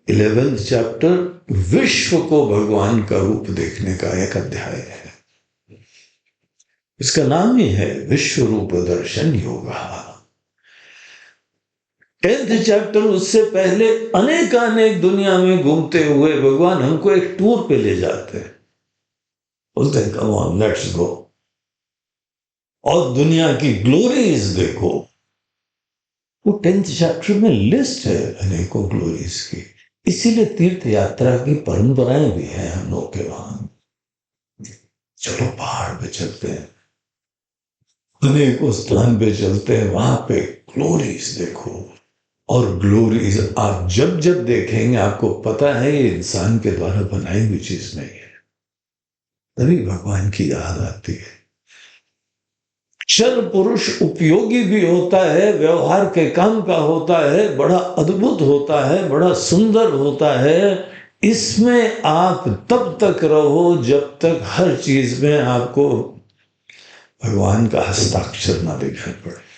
11th चैप्टर विश्व को भगवान का रूप देखने का एक अध्याय है। इसका नाम ही है विश्व रूप दर्शन योगा। 10th चैप्टर उससे पहले अनेक दुनिया में घूमते हुए भगवान हमको एक टूर पे ले जाते हैं, बोलते हैं कम ऑन लेट्स गो, और दुनिया की ग्लोरीज देखो। वो 10th चैप्टर में लिस्ट है अनेकों ग्लोरीज की। इसीलिए तीर्थ यात्रा की परंपराएं भी हैं हम लोग के वहां। चलो पहाड़ पे चलते हैं, अनेकों स्थान पे चलते हैं, वहां पे ग्लोरीज देखो। और ग्लोरीज आप जब जब देखेंगे आपको पता है ये इंसान के द्वारा बनाई हुई चीज नहीं है, तभी भगवान की याद आती है। क्षर पुरुष उपयोगी भी होता है, व्यवहार के काम का होता है, बड़ा अद्भुत होता है, बड़ा सुंदर होता है। इसमें आप तब तक रहो जब तक हर चीज में आपको भगवान का हस्ताक्षर ना दिखाई पड़े।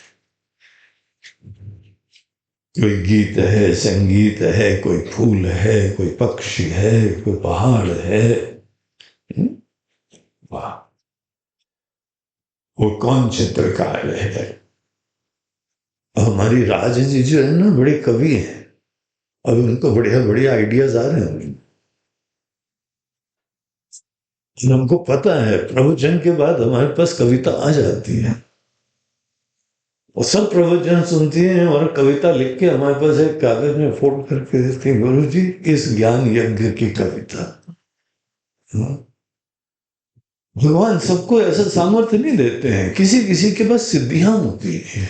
कोई गीत है, संगीत है, कोई फूल है, कोई पक्षी है, कोई पहाड़ है, वाह, वो कौन चित्रकार है। हमारी राज जी जो है ना बड़े कवि हैं, अब उनको बढ़िया बढ़िया आइडियाज आ रहे हैं। हमको पता है प्रवचन के बाद हमारे पास कविता आ जाती है, और सब प्रवचन सुनती हैं और कविता लिख के हमारे पास एक कागज में फोल्ड करके देती हैं, गुरु जी इस ज्ञान यज्ञ की कविता। भगवान सबको ऐसा सामर्थ्य नहीं देते हैं, किसी किसी के पास सिद्धियां होती हैं,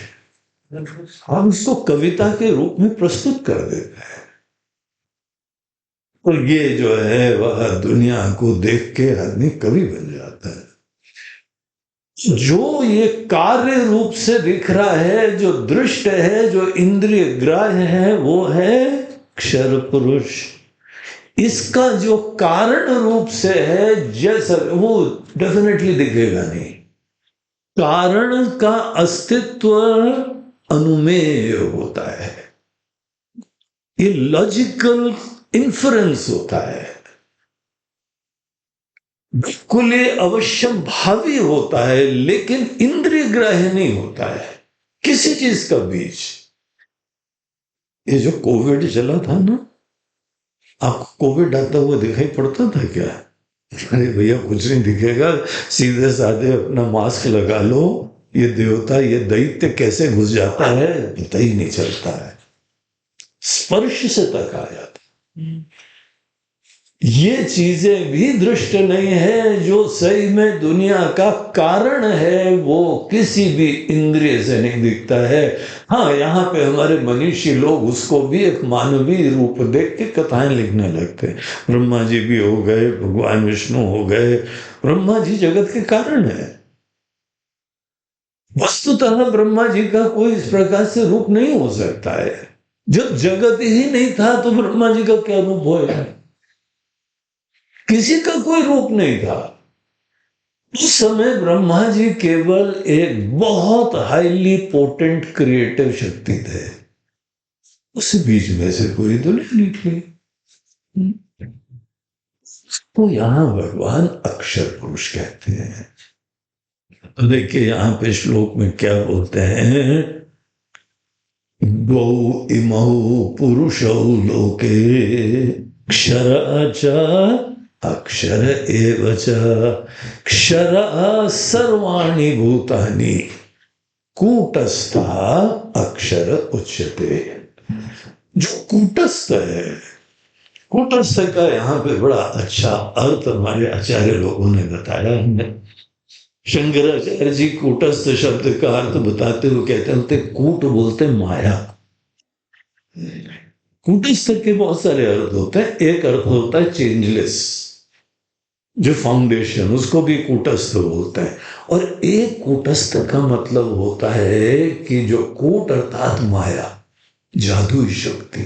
हम उसको कविता के रूप में प्रस्तुत कर देते हैं। और ये जो है वह दुनिया को देख के आदमी कवि बन जाता है। जो ये कार्य रूप से दिख रहा है, जो दृष्ट है, जो इंद्रिय ग्राह्य है, वो है क्षर पुरुष। इसका जो कारण रूप से है जैसा वो डेफिनेटली दिखेगा नहीं। कारण का अस्तित्व अनुमेय होता है, ये लॉजिकल इन्फरेंस होता है, बिल्कुल अवश्यम भावी होता है, लेकिन इंद्रिय ग्राह्य नहीं होता है किसी चीज का बीज। ये जो कोविड चला था ना, आपको कोविड आता हुआ दिखाई पड़ता था क्या? अरे भैया कुछ नहीं दिखेगा, सीधे साधे अपना मास्क लगा लो, ये देवता ये दैत्य कैसे घुस जाता है पता ही नहीं चलता है, स्पर्श से तक आ जाता। ये चीजें भी दृष्ट नहीं है, जो सही में दुनिया का कारण है वो किसी भी इंद्रिय से नहीं दिखता है। हाँ, यहाँ पे हमारे मनीषी लोग उसको भी एक मानवीय रूप देख के कथाएं लिखने लगते हैं। ब्रह्मा जी भी हो गए, भगवान विष्णु हो गए, ब्रह्मा जी जगत के कारण है। वस्तुतः ब्रह्मा जी का कोई इस प्रकार से रूप नहीं हो सकता है। जब जगत ही नहीं था तो ब्रह्मा जी का क्या रूप होगा? किसी का कोई रूप नहीं था। उस समय ब्रह्मा जी केवल एक बहुत हाईली पोटेंट क्रिएटिव शक्ति थे, उस बीच में से पूरी दुनिया निकली। तो यहां भगवान अक्षर पुरुष कहते हैं। तो देखिए यहां पे श्लोक में क्या बोलते हैं, गौ इमौ पुरुषौ लोके क्षर अक्षर एव च क्षर सर्वाणि भूतानि कूटस्थ अक्षर उच्यते। जो कूटस्थ है, कूटस्थ का यहाँ पे बड़ा अच्छा अर्थ हमारे आचार्य लोगों ने बताया। हमें शंकराचार्य जी कूटस्थ शब्द का अर्थ बताते हुए कहते होते, कूट बोलते माया। कूटस्थ के बहुत सारे अर्थ होते हैं। एक अर्थ होता है चेंजलेस, जो फाउंडेशन, उसको भी कूटस्थ बोलते हैं। और एक कूटस्थ का मतलब होता है कि जो कूट अर्थात माया, जादुई शक्ति।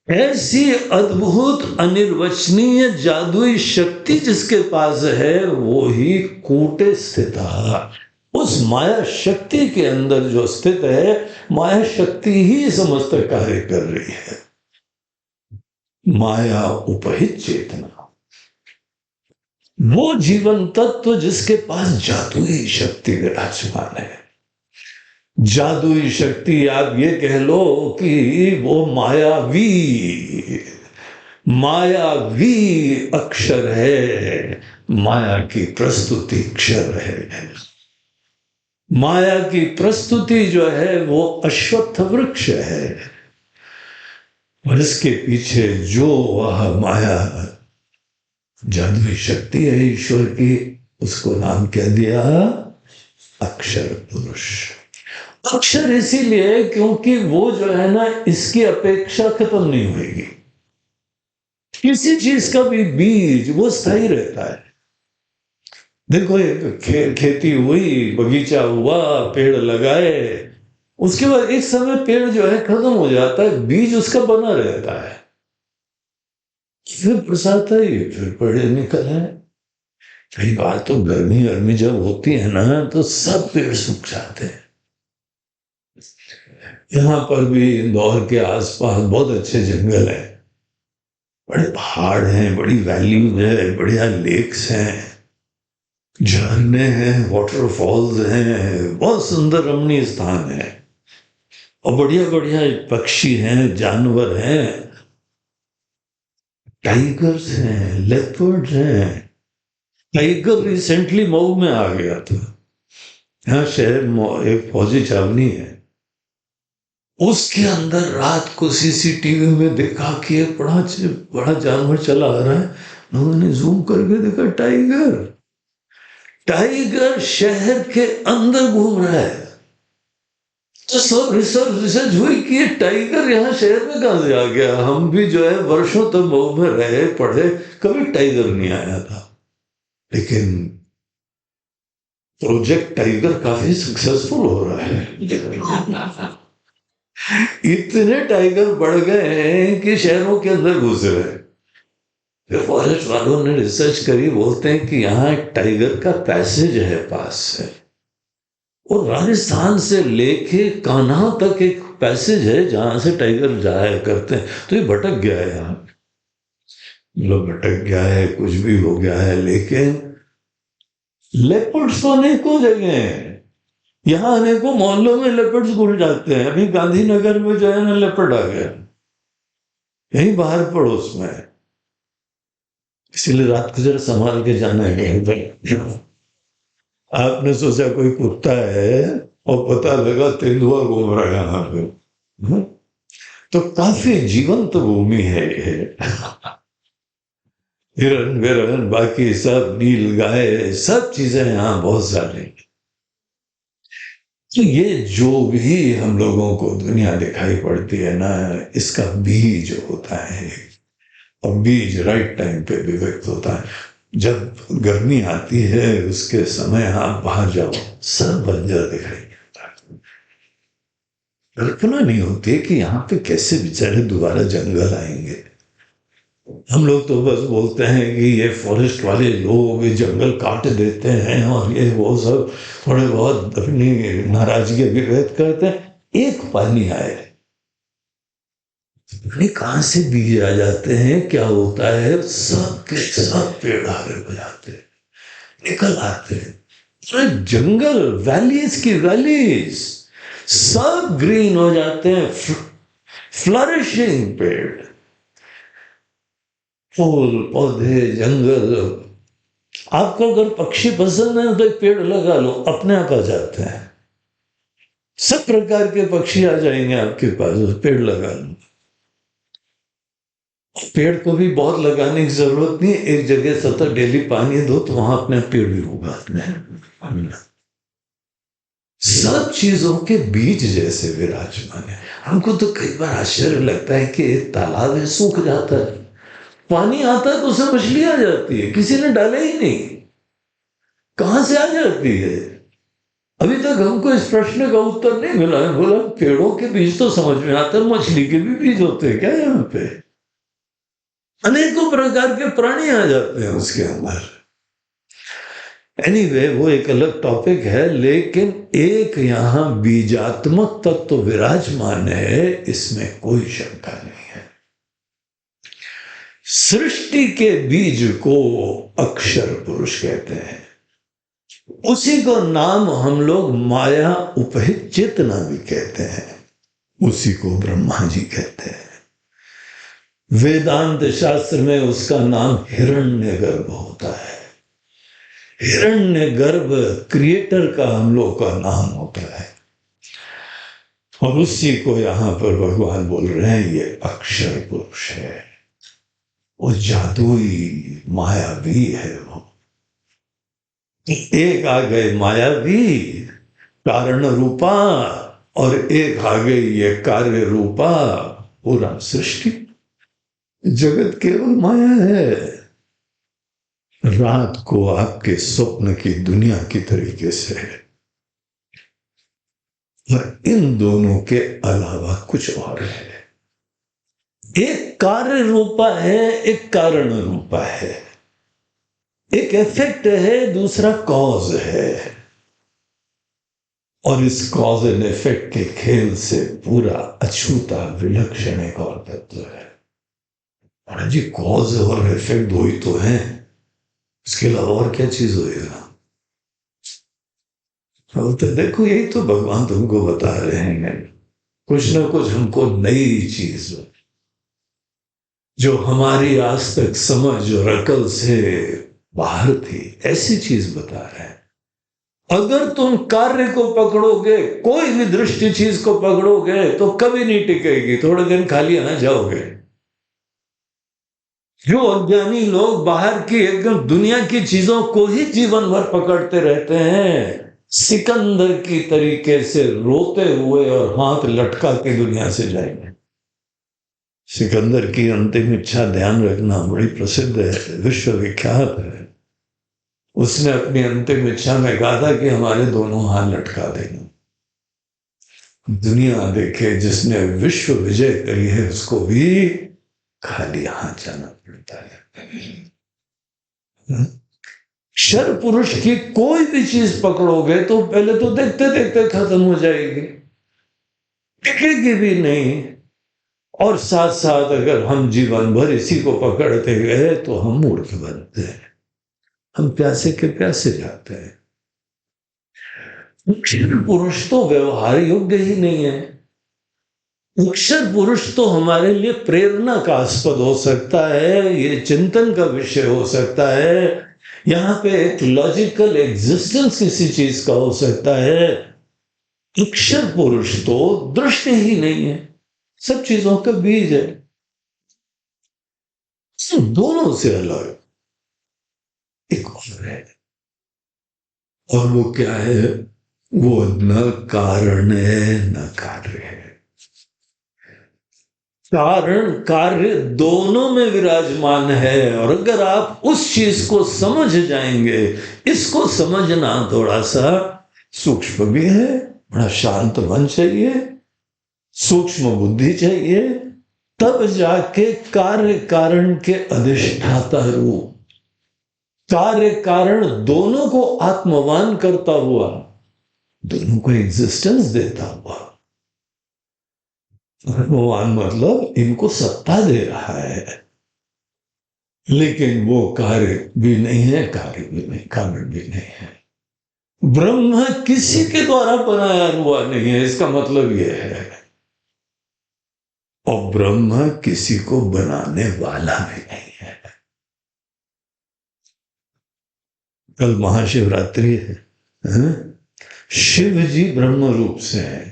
ऐसी अद्भुत अनिर्वचनीय जादुई शक्ति जिसके पास है वो ही कूटे स्थित है। उस माया शक्ति के अंदर जो स्थित है, माया शक्ति ही समस्त कार्य कर रही है। माया उपहित चेतना, वो जीवन तत्व जिसके पास जादुई शक्ति विराजमान है। जादुई शक्ति आप ये कह लो कि वो मायावी अक्षर है, माया की प्रस्तुति अक्षर है। माया की प्रस्तुति जो है वो अश्वत्थ वृक्ष है, और इसके पीछे जो वह माया जादुई शक्ति है ईश्वर की, उसको नाम क्या दिया? अक्षर पुरुष। अक्षर इसीलिए क्योंकि वो जो है ना, इसकी अपेक्षा खत्म नहीं होगी। किसी चीज का भी बीज वो स्थायी रहता है। देखो, एक खेती हुई, बगीचा हुआ, पेड़ लगाए, उसके बाद एक समय पेड़ जो है खत्म हो जाता है, बीज उसका बना रहता है। फिर बरसात आई, फिर पेड़ निकल है। कई बार तो गर्मी जब होती है ना, तो सब पेड़ सूख जाते हैं। यहाँ पर भी इंदौर के आसपास बहुत अच्छे जंगल है, बड़े पहाड़ हैं, बड़ी वैलीज है, बढ़िया लेक्स हैं, झरने हैं, वाटरफॉल्स हैं, बहुत सुंदर रमणीय स्थान है, और बढ़िया बढ़िया पक्षी हैं, जानवर हैं, टाइगर्स हैं, लेपर्ड्स हैं। टाइगर रिसेंटली मऊ में आ गया था। यहाँ शहर में एक फौजी छावनी है, उसके अंदर रात को सीसीटीवी में देखा कि बड़ा जानवर चला आ रहा है। लोगों ने जूम करके देखा, टाइगर शहर के अंदर घूम रहा है। तो सब रिसर्च हुई कि ये टाइगर यहाँ शहर में कहां से आ गया। हम भी जो है वर्षों तक मऊ में रहे पढ़े, कभी टाइगर नहीं आया था। लेकिन प्रोजेक्ट टाइगर काफी सक्सेसफुल हो रहा है। इतने टाइगर बढ़ गए हैं कि शहरों के अंदर घुस रहे हैं। फिर फॉरेस्ट वालों ने रिसर्च करी, बोलते हैं कि यहाँ टाइगर का पैसेज है पास से, और राजस्थान से लेके कान्हा तक एक पैसेज है जहां से टाइगर जाया करते हैं। तो ये भटक गया है, यहाँ मतलब भटक गया है, कुछ भी हो गया है। लेकिन लेपर्ड्स तो अनेकों जगह हैं, यहाँ अनेकों मोहल्लों में लेपर्ड्स घुस जाते हैं। अभी गांधीनगर में जो है ना, लेपर्ड आ गया, यहीं बाहर पड़ोस में, इसीलिए रात को जरा संभाल के जाना है। आपने सोचा कोई कुत्ता है, और पता लगा तेंदुआ घूम रहा है यहाँ पे। तो काफी जीवंत भूमि है ये। हिरण विरण बाकी सब, नील गाय, सब चीजें यहाँ बहुत सारी। तो ये जो भी हम लोगों को दुनिया दिखाई पड़ती है ना, इसका बीज होता है, और बीज राइट टाइम पे भी व्यक्त होता है। जब गर्मी आती है उसके समय आप बाहर जाओ, सब बंजर दिखाई देता है। कल्पना नहीं होती कि यहाँ पे कैसे बेचारे दोबारा जंगल आएंगे। हम लोग तो बस बोलते हैं कि ये फॉरेस्ट वाले लोग ये जंगल काट देते हैं, और ये वो सब थोड़े बहुत अपनी नाराजगी भी व्यक्त करते हैं। एक पानी आए, कहां से बीज आ जाते हैं, क्या होता है, सब के सब पेड़ हरे हो जाते हैं, निकल आते हैं। जंगल, वैलीज की वैलीज सब ग्रीन हो जाते हैं, फ्लरिशिंग पेड़, फूल पौधे, जंगल। आपको अगर पक्षी पसंद है तो एक पेड़ लगा लो, अपने आप आ जाते हैं। सब प्रकार के पक्षी आ जाएंगे आपके पास, पेड़ लगा लो। पेड़ को भी बहुत लगाने की जरूरत नहीं, एक जगह सतत डेली पानी दो तो वहां अपने पेड़ भी उगाते हैं। सब चीजों के बीज जैसे विराजमान है। हमको तो कई बार आश्चर्य लगता है कि एक तालाब है, सूख जाता है, पानी आता है तो उसमें मछली आ जाती है, किसी ने डाला ही नहीं, कहां से आ जाती है? अभी तक हमको इस प्रश्न का उत्तर नहीं मिला है। बोला पेड़ों के बीज तो समझ में आते हैं, मछली के भी बीज होते हैं क्या यहाँ पे? अनेकों प्रकार के प्राणी आ जाते हैं उसके अंदर। एनीवे वो एक अलग टॉपिक है, लेकिन एक यहाँ बीजात्मक तत्व तो विराजमान है, इसमें कोई शंका नहीं है। सृष्टि के बीज को अक्षर पुरुष कहते हैं, उसी को नाम हम लोग माया उपहित चेतना भी कहते हैं, उसी को ब्रह्मा जी कहते हैं। वेदांत शास्त्र में उसका नाम हिरण्यगर्भ होता है। हिरण्यगर्भ क्रिएटर का हम लोग का नाम होता है, और उसी को यहां पर भगवान बोल रहे हैं ये अक्षर पुरुष है। वो जादुई मायावी है। वो एक आ गए मायावी कारण रूपा, और एक आ गई ये कार्य रूपा। पूरा सृष्टि जगत केवल माया है। रात को आपके स्वप्न की दुनिया की तरीके से है, और इन दोनों के अलावा कुछ और है। एक कार्य रूपा है, एक कारण रूपा है। एक इफेक्ट है, दूसरा कॉज है, और इस कॉज एंड इफेक्ट के खेल से पूरा अछूता विलक्षण एक और तत्व है। और जी कॉज और इफेक्ट दो ही तो हैं, इसके अलावा और क्या चीज होएगा? तो देखो यही तो भगवान तुमको बता रहे हैं, कुछ ना कुछ हमको नई चीज जो हमारी आज तक समझ और अकल से बाहर थी, ऐसी चीज बता रहे हैं। अगर तुम कार्य को पकड़ोगे, कोई भी दृष्टि चीज को पकड़ोगे तो कभी नहीं टिकेगी, थोड़े दिन खाली आ जाओगे। जो अज्ञानी लोग बाहर की एकदम दुनिया की चीजों को ही जीवन भर पकड़ते रहते हैं, सिकंदर की तरीके से रोते हुए और हाथ लटका के दुनिया से जाएंगे। सिकंदर की अंतिम इच्छा ध्यान रखना बड़ी प्रसिद्ध है, विश्वविख्यात है। उसने अपनी अंतिम इच्छा में कहा था कि हमारे दोनों हाथ लटका देना। दुनिया देखे जिसने विश्व विजय करी है उसको भी खाली हाथ जाना पड़ता है। क्षर पुरुष की कोई भी चीज पकड़ोगे तो पहले तो देखते देखते खत्म हो जाएगी, टिकेगी भी नहीं। और साथ साथ अगर हम जीवन भर इसी को पकड़ते गए तो हम मूर्ख बनते हैं, हम प्यासे के प्यासे जाते हैं। अक्षर पुरुष तो व्यवहार योग्य ही नहीं है। अक्षर पुरुष तो हमारे लिए प्रेरणा का आस्पद हो सकता है, ये चिंतन का विषय हो सकता है, यहाँ पे एक लॉजिकल एग्जिस्टेंस किसी चीज का हो सकता है। अक्षर पुरुष तो दृष्टि ही नहीं है, सब चीजों का बीज है, दोनों से अलग एक और है। और वो क्या है? वो न कारण है न कार्य है। कारण कार्य दोनों में विराजमान है, और अगर आप उस चीज को समझ जाएंगे, इसको समझना थोड़ा सा सूक्ष्म भी है, बड़ा शांत मन चाहिए, सूक्ष्म बुद्धि चाहिए, तब जाके कार्य कारण के अधिष्ठाता रूप, कार्य कारण दोनों को आत्मवान करता हुआ, दोनों को एग्जिस्टेंस देता हुआ, आत्मवान मतलब इनको सत्ता दे रहा है, लेकिन वो कार्य भी नहीं है, कार्य भी नहीं, कारण भी नहीं है। ब्रह्म किसी के द्वारा बनाया हुआ नहीं है, इसका मतलब यह है। और ब्रह्म किसी को बनाने वाला भी नहीं है। कल महाशिवरात्रि है, शिव जी ब्रह्म रूप से हैं।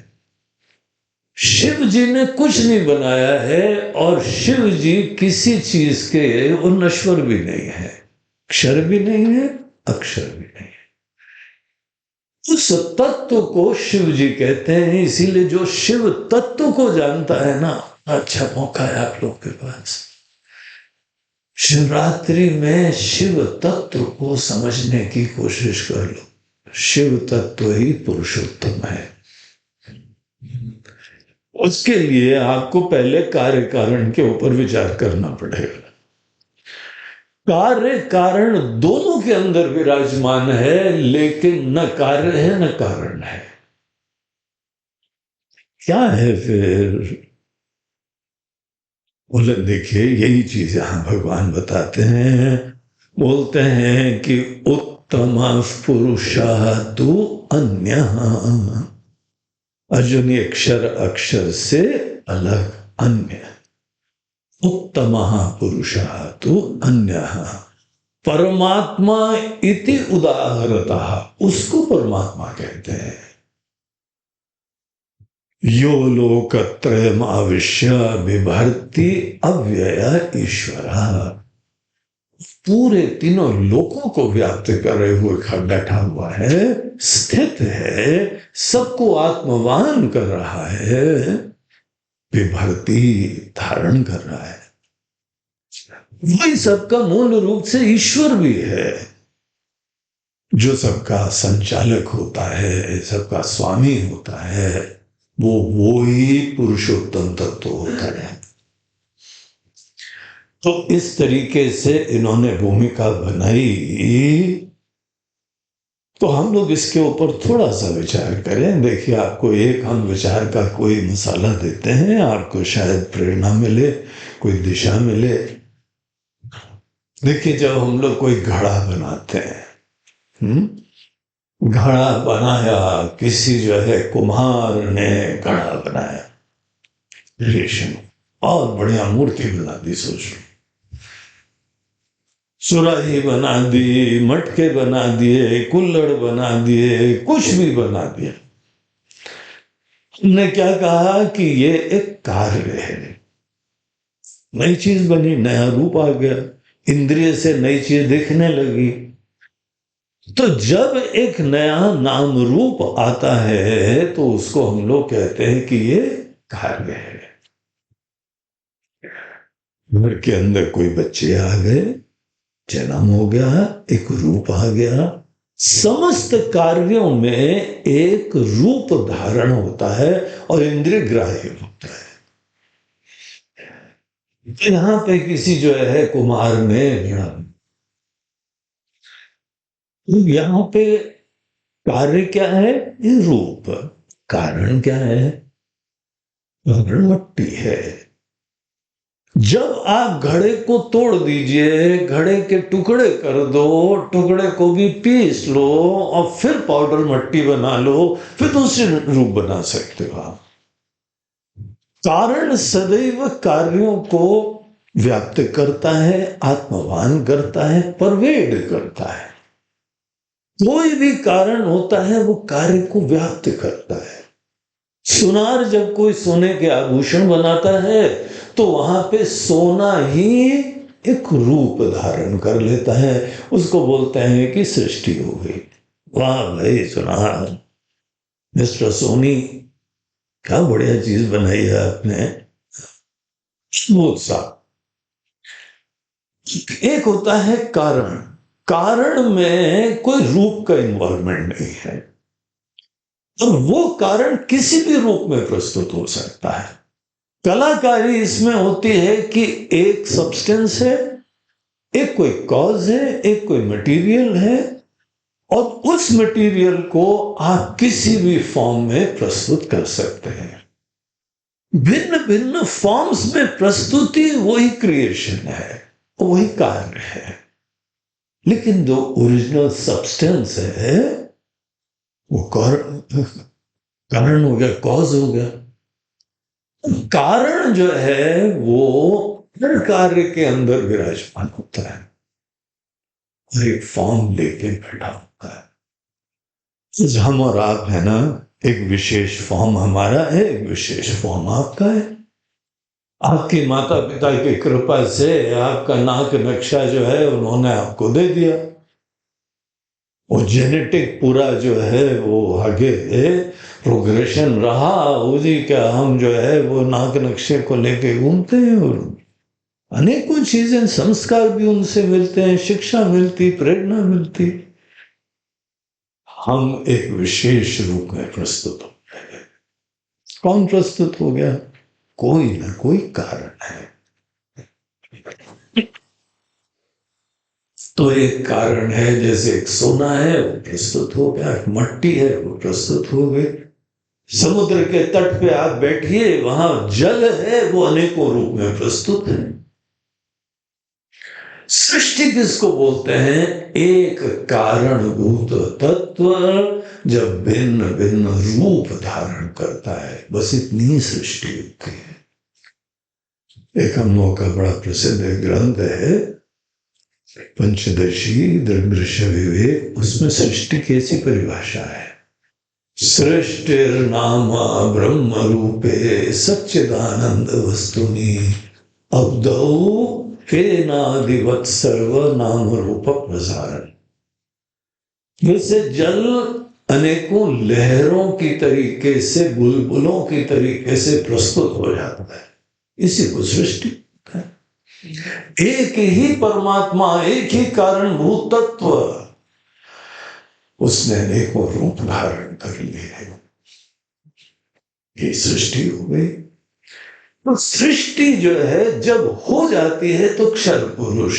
शिव जी ने कुछ नहीं बनाया है, और शिव जी किसी चीज के वो नश्वर भी नहीं है, क्षर भी नहीं है, अक्षर भी नहीं है। उस तत्व को शिव जी कहते हैं। इसीलिए जो शिव तत्व को जानता है ना, अच्छा मौका है आप लोग के पास, शिवरात्रि में शिव तत्व को समझने की कोशिश कर लो। शिव तत्व ही पुरुषोत्तम है। उसके लिए आपको पहले कार्य कारण के ऊपर विचार करना पड़ेगा। कार्य कारण दोनों के अंदर विराजमान है, लेकिन न कार्य है न कारण है। क्या है फिर? बोले देखिए, यही चीज यहां भगवान बताते हैं। बोलते हैं कि उत्तम पुरुषः तु अन्यः, अर्जुनी अक्षर अक्षर से अलग अन्य। उत्तमः पुरुषः तु अन्यः परमात्मा इति उदाहरतः, उसको परमात्मा कहते हैं। यो लोकत्रयम् आविश्य बिभर्ति अव्यय ईश्वरः, पूरे तीनों लोकों को व्याप्त करे हुए बैठा हुआ है, स्थित है, सबको आत्मवान कर रहा है, विभर्ति धारण कर रहा है। वही सबका मूल रूप से ईश्वर भी है, जो सबका संचालक होता है, सबका स्वामी होता है, वो ही पुरुषोत्तम तत्व होता है। तो इस तरीके से इन्होंने भूमिका बनाई। तो हम लोग इसके ऊपर थोड़ा सा विचार करें। देखिए, आपको एक हम विचार का कोई मसाला देते हैं, आपको शायद प्रेरणा मिले, कोई दिशा मिले। देखिए, जब हम लोग कोई घड़ा बनाते हैं, घड़ा बनाया, किसी जो है कुम्हार ने घड़ा बनाया, रेशम, और बढ़िया मूर्ति बना दी, सोच लो, सुराही बना दी, मटके बना दिए, कुल्हड़ बना दिए, कुछ भी बना दिया। हमने क्या कहा कि ये एक कार्य है, नई चीज बनी, नया रूप आ गया, इंद्रिय से नई चीज दिखने लगी। तो जब एक नया नाम रूप आता है तो उसको हम लोग कहते हैं कि ये कार्य है। घर के अंदर कोई बच्चे आ गए, जन्म हो गया, एक रूप आ गया। समस्त कार्यों में एक रूप धारण होता है और इंद्रिय ग्राह्य होता है। तो यहां पे किसी जो है कुमार ने यहां पे कार्य क्या है? ये रूप। कारण क्या है? कारण मट्टी है। जब आप घड़े को तोड़ दीजिए, घड़े के टुकड़े कर दो, टुकड़े को भी पीस लो और फिर पाउडर मट्टी बना लो, फिर दूसरे रूप बना सकते हो आप। कारण सदैव कार्यों को व्याप्त करता है, आत्मवान करता है, परवेड करता है। कोई भी कारण होता है वो कार्य को व्याप्त करता है। सुनार जब कोई सोने के आभूषण बनाता है तो वहां पे सोना ही एक रूप धारण कर लेता है, उसको बोलते हैं कि सृष्टि हो गई। वाह भाई सुनार, मिस्टर सोनी, क्या बढ़िया चीज बनाई है आपने। वो सा एक होता है कारण। कारण में कोई रूप का इन्वॉल्वमेंट नहीं है, और वो कारण किसी भी रूप में प्रस्तुत हो सकता है। कलाकारी इसमें होती है कि एक सब्सटेंस है, एक कोई कॉज है, एक कोई मटेरियल है, और उस मटेरियल को आप किसी भी फॉर्म में प्रस्तुत कर सकते हैं। भिन्न भिन्न फॉर्म्स में प्रस्तुति वही क्रिएशन है, वही कार्य है। लेकिन जो ओरिजिनल सब्सटेंस है वो कारण हो गया, कॉज हो गया। कारण जो है वो हर कार्य के अंदर विराजमान होता है, एक फॉर्म लेके बैठा होता है। हम और आप है ना, एक विशेष फॉर्म हमारा है, एक विशेष फॉर्म आपका है। आपके माता पिता की कृपा से आपका नाक नक्शा जो है उन्होंने आपको दे दिया, वो जेनेटिक पूरा जो है वो आगे प्रोग्रेशन रहा, उसी का हम जो है वो नाक नक्शे को लेके घूमते हैं, और अनेकों चीजें, संस्कार भी उनसे मिलते हैं, शिक्षा मिलती, प्रेरणा मिलती। हम एक विशेष रूप में प्रस्तुत हो गए। कौन प्रस्तुत हो गया? कोई ना कोई कारण है। तो एक कारण है, जैसे एक सोना है वो प्रस्तुत हो गया, मट्टी है वो प्रस्तुत हो गई। समुद्र के तट पे आप बैठिए, वहां जल है वो अनेकों रूप में प्रस्तुत है। सृष्टि किसको बोलते हैं? एक कारणभूत तत्व जब भिन्न भिन्न रूप धारण करता है, बस इतनी ही सृष्टि होती है। एक हम लोगों का बड़ा प्रसिद्ध ग्रंथ है पंचदशी दृग्दृश्य विवेक, उसमें सृष्टि की ऐसी परिभाषा है, सृष्टिर्नाम ब्रह्म रूपे सच्चिदानंद वस्तुनि अब्दौ केनादिवत् सर्व नाम रूप प्रसारण। जैसे जल अनेकों लहरों की तरीके से, बुलबुलों की तरीके से प्रस्तुत हो जाता है, इसी को सृष्टि है। एक ही परमात्मा, एक ही कारणभूत तत्व, उसने अनेकों रूप धारण कर लिए हैं, ये सृष्टि हो गई। तो सृष्टि जो है जब हो जाती है तो क्षर पुरुष,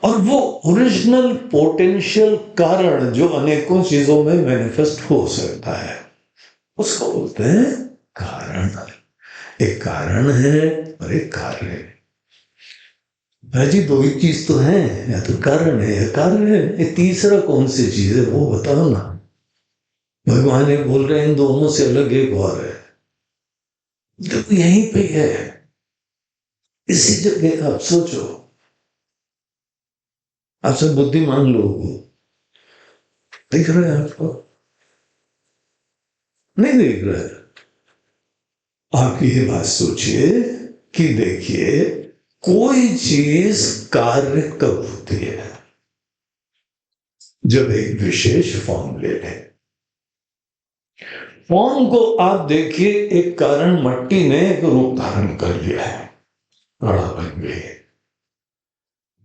और वो ओरिजिनल पोटेंशियल कारण जो अनेकों चीजों में मैनिफेस्ट हो सकता है, उसको बोलते हैं कारण। एक कारण है और एक कार्य है। जी दो ही चीज तो है, या तो कारण है या कार्य है, ये तीसरा कौन सी चीज है वो बताओ ना। भगवान ये बोल रहे हैं इन दोनों से अलग एक और है, जब यहीं पे है, इसी जगह। आप सोचो, आप सब बुद्धिमान लोग हो, दिख रहे हैं आपको? नहीं दिख रहा है। आप ये बात सोचिए कि देखिए, कोई चीज कार्य कब होती है? जब एक विशेष फॉर्म ले ले। फॉर्म को आप देखिए, एक कारण मट्टी ने एक रूप धारण कर लिया है, घड़ा बन गई,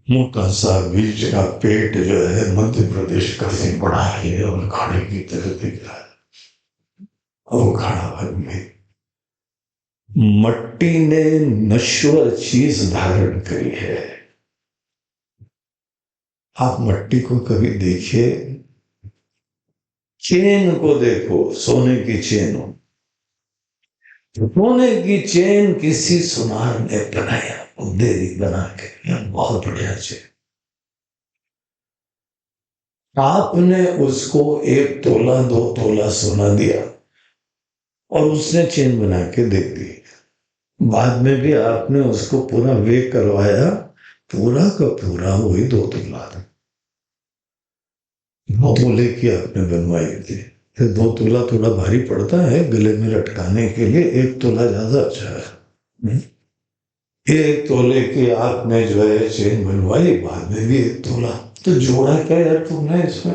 मोटा सा बीज का पेट जो है मध्य प्रदेश काफी बड़ा है और घड़े की तरह दिख रहा है, और घड़ा बन गई। मट्टी ने नश्वर चीज धारण करी है। आप मट्टी को कभी देखिए, चेन को देखो, सोने की चेन हो, सोने की चेन किसी सुनार ने बनाया, देरी बना के, बहुत बढ़िया चेन। आपने उसको 1 तोला 2 तोला सोना दिया और उसने चेन बना के दे दी। बाद में भी आपने उसको पूरा वे करवाया, पूरा का पूरा वही 2 तोला था। 2 तोले की आपने बनवाई थी, फिर 2 तोला थोड़ा भारी पड़ता है गले में लटकाने के लिए, 1 तोला ज्यादा अच्छा है। 1 तोले की आपने जो है चेन बनवाई, बाद में भी 1 तोला, तो जोड़ा क्या यार तुमने इसमें?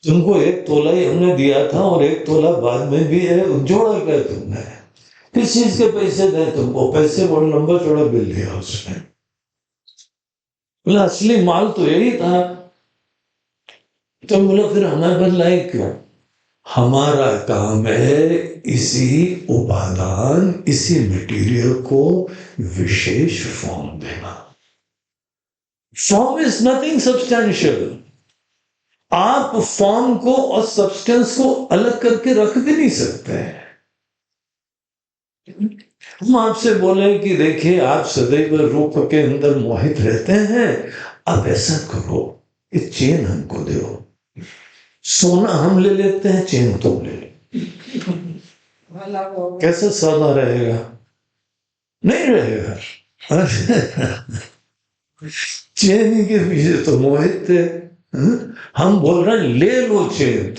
तुमको 1 तोला ही हमने दिया था और 1 तोला बाद में भी है, जोड़ा क्या तुमने? किस चीज के पैसे दें तुमको? पैसे बड़ा लंबा चौड़ा बिल दिया उसने, बोला असली माल तो यही था। तो बोला फिर हमें बदलाई क्यों? हमारा काम है इसी उपादान, इसी मटेरियल को विशेष फॉर्म देना। Form is nothing substantial. आप फॉर्म को और सब्सटेंस को अलग करके रख भी नहीं सकते हैं। हम आपसे बोले कि देखिए आप सदैव रूप के अंदर मोहित रहते हैं, अब ऐसा करो, ये चेन हमको दो, सोना हम ले लेते हैं, चेन तुम ले लो। कैसा सौदा रहेगा? नहीं रहेगा। चेन के पीछे तो मोहित थे, हम बोल रहे हैं ले लो चेन,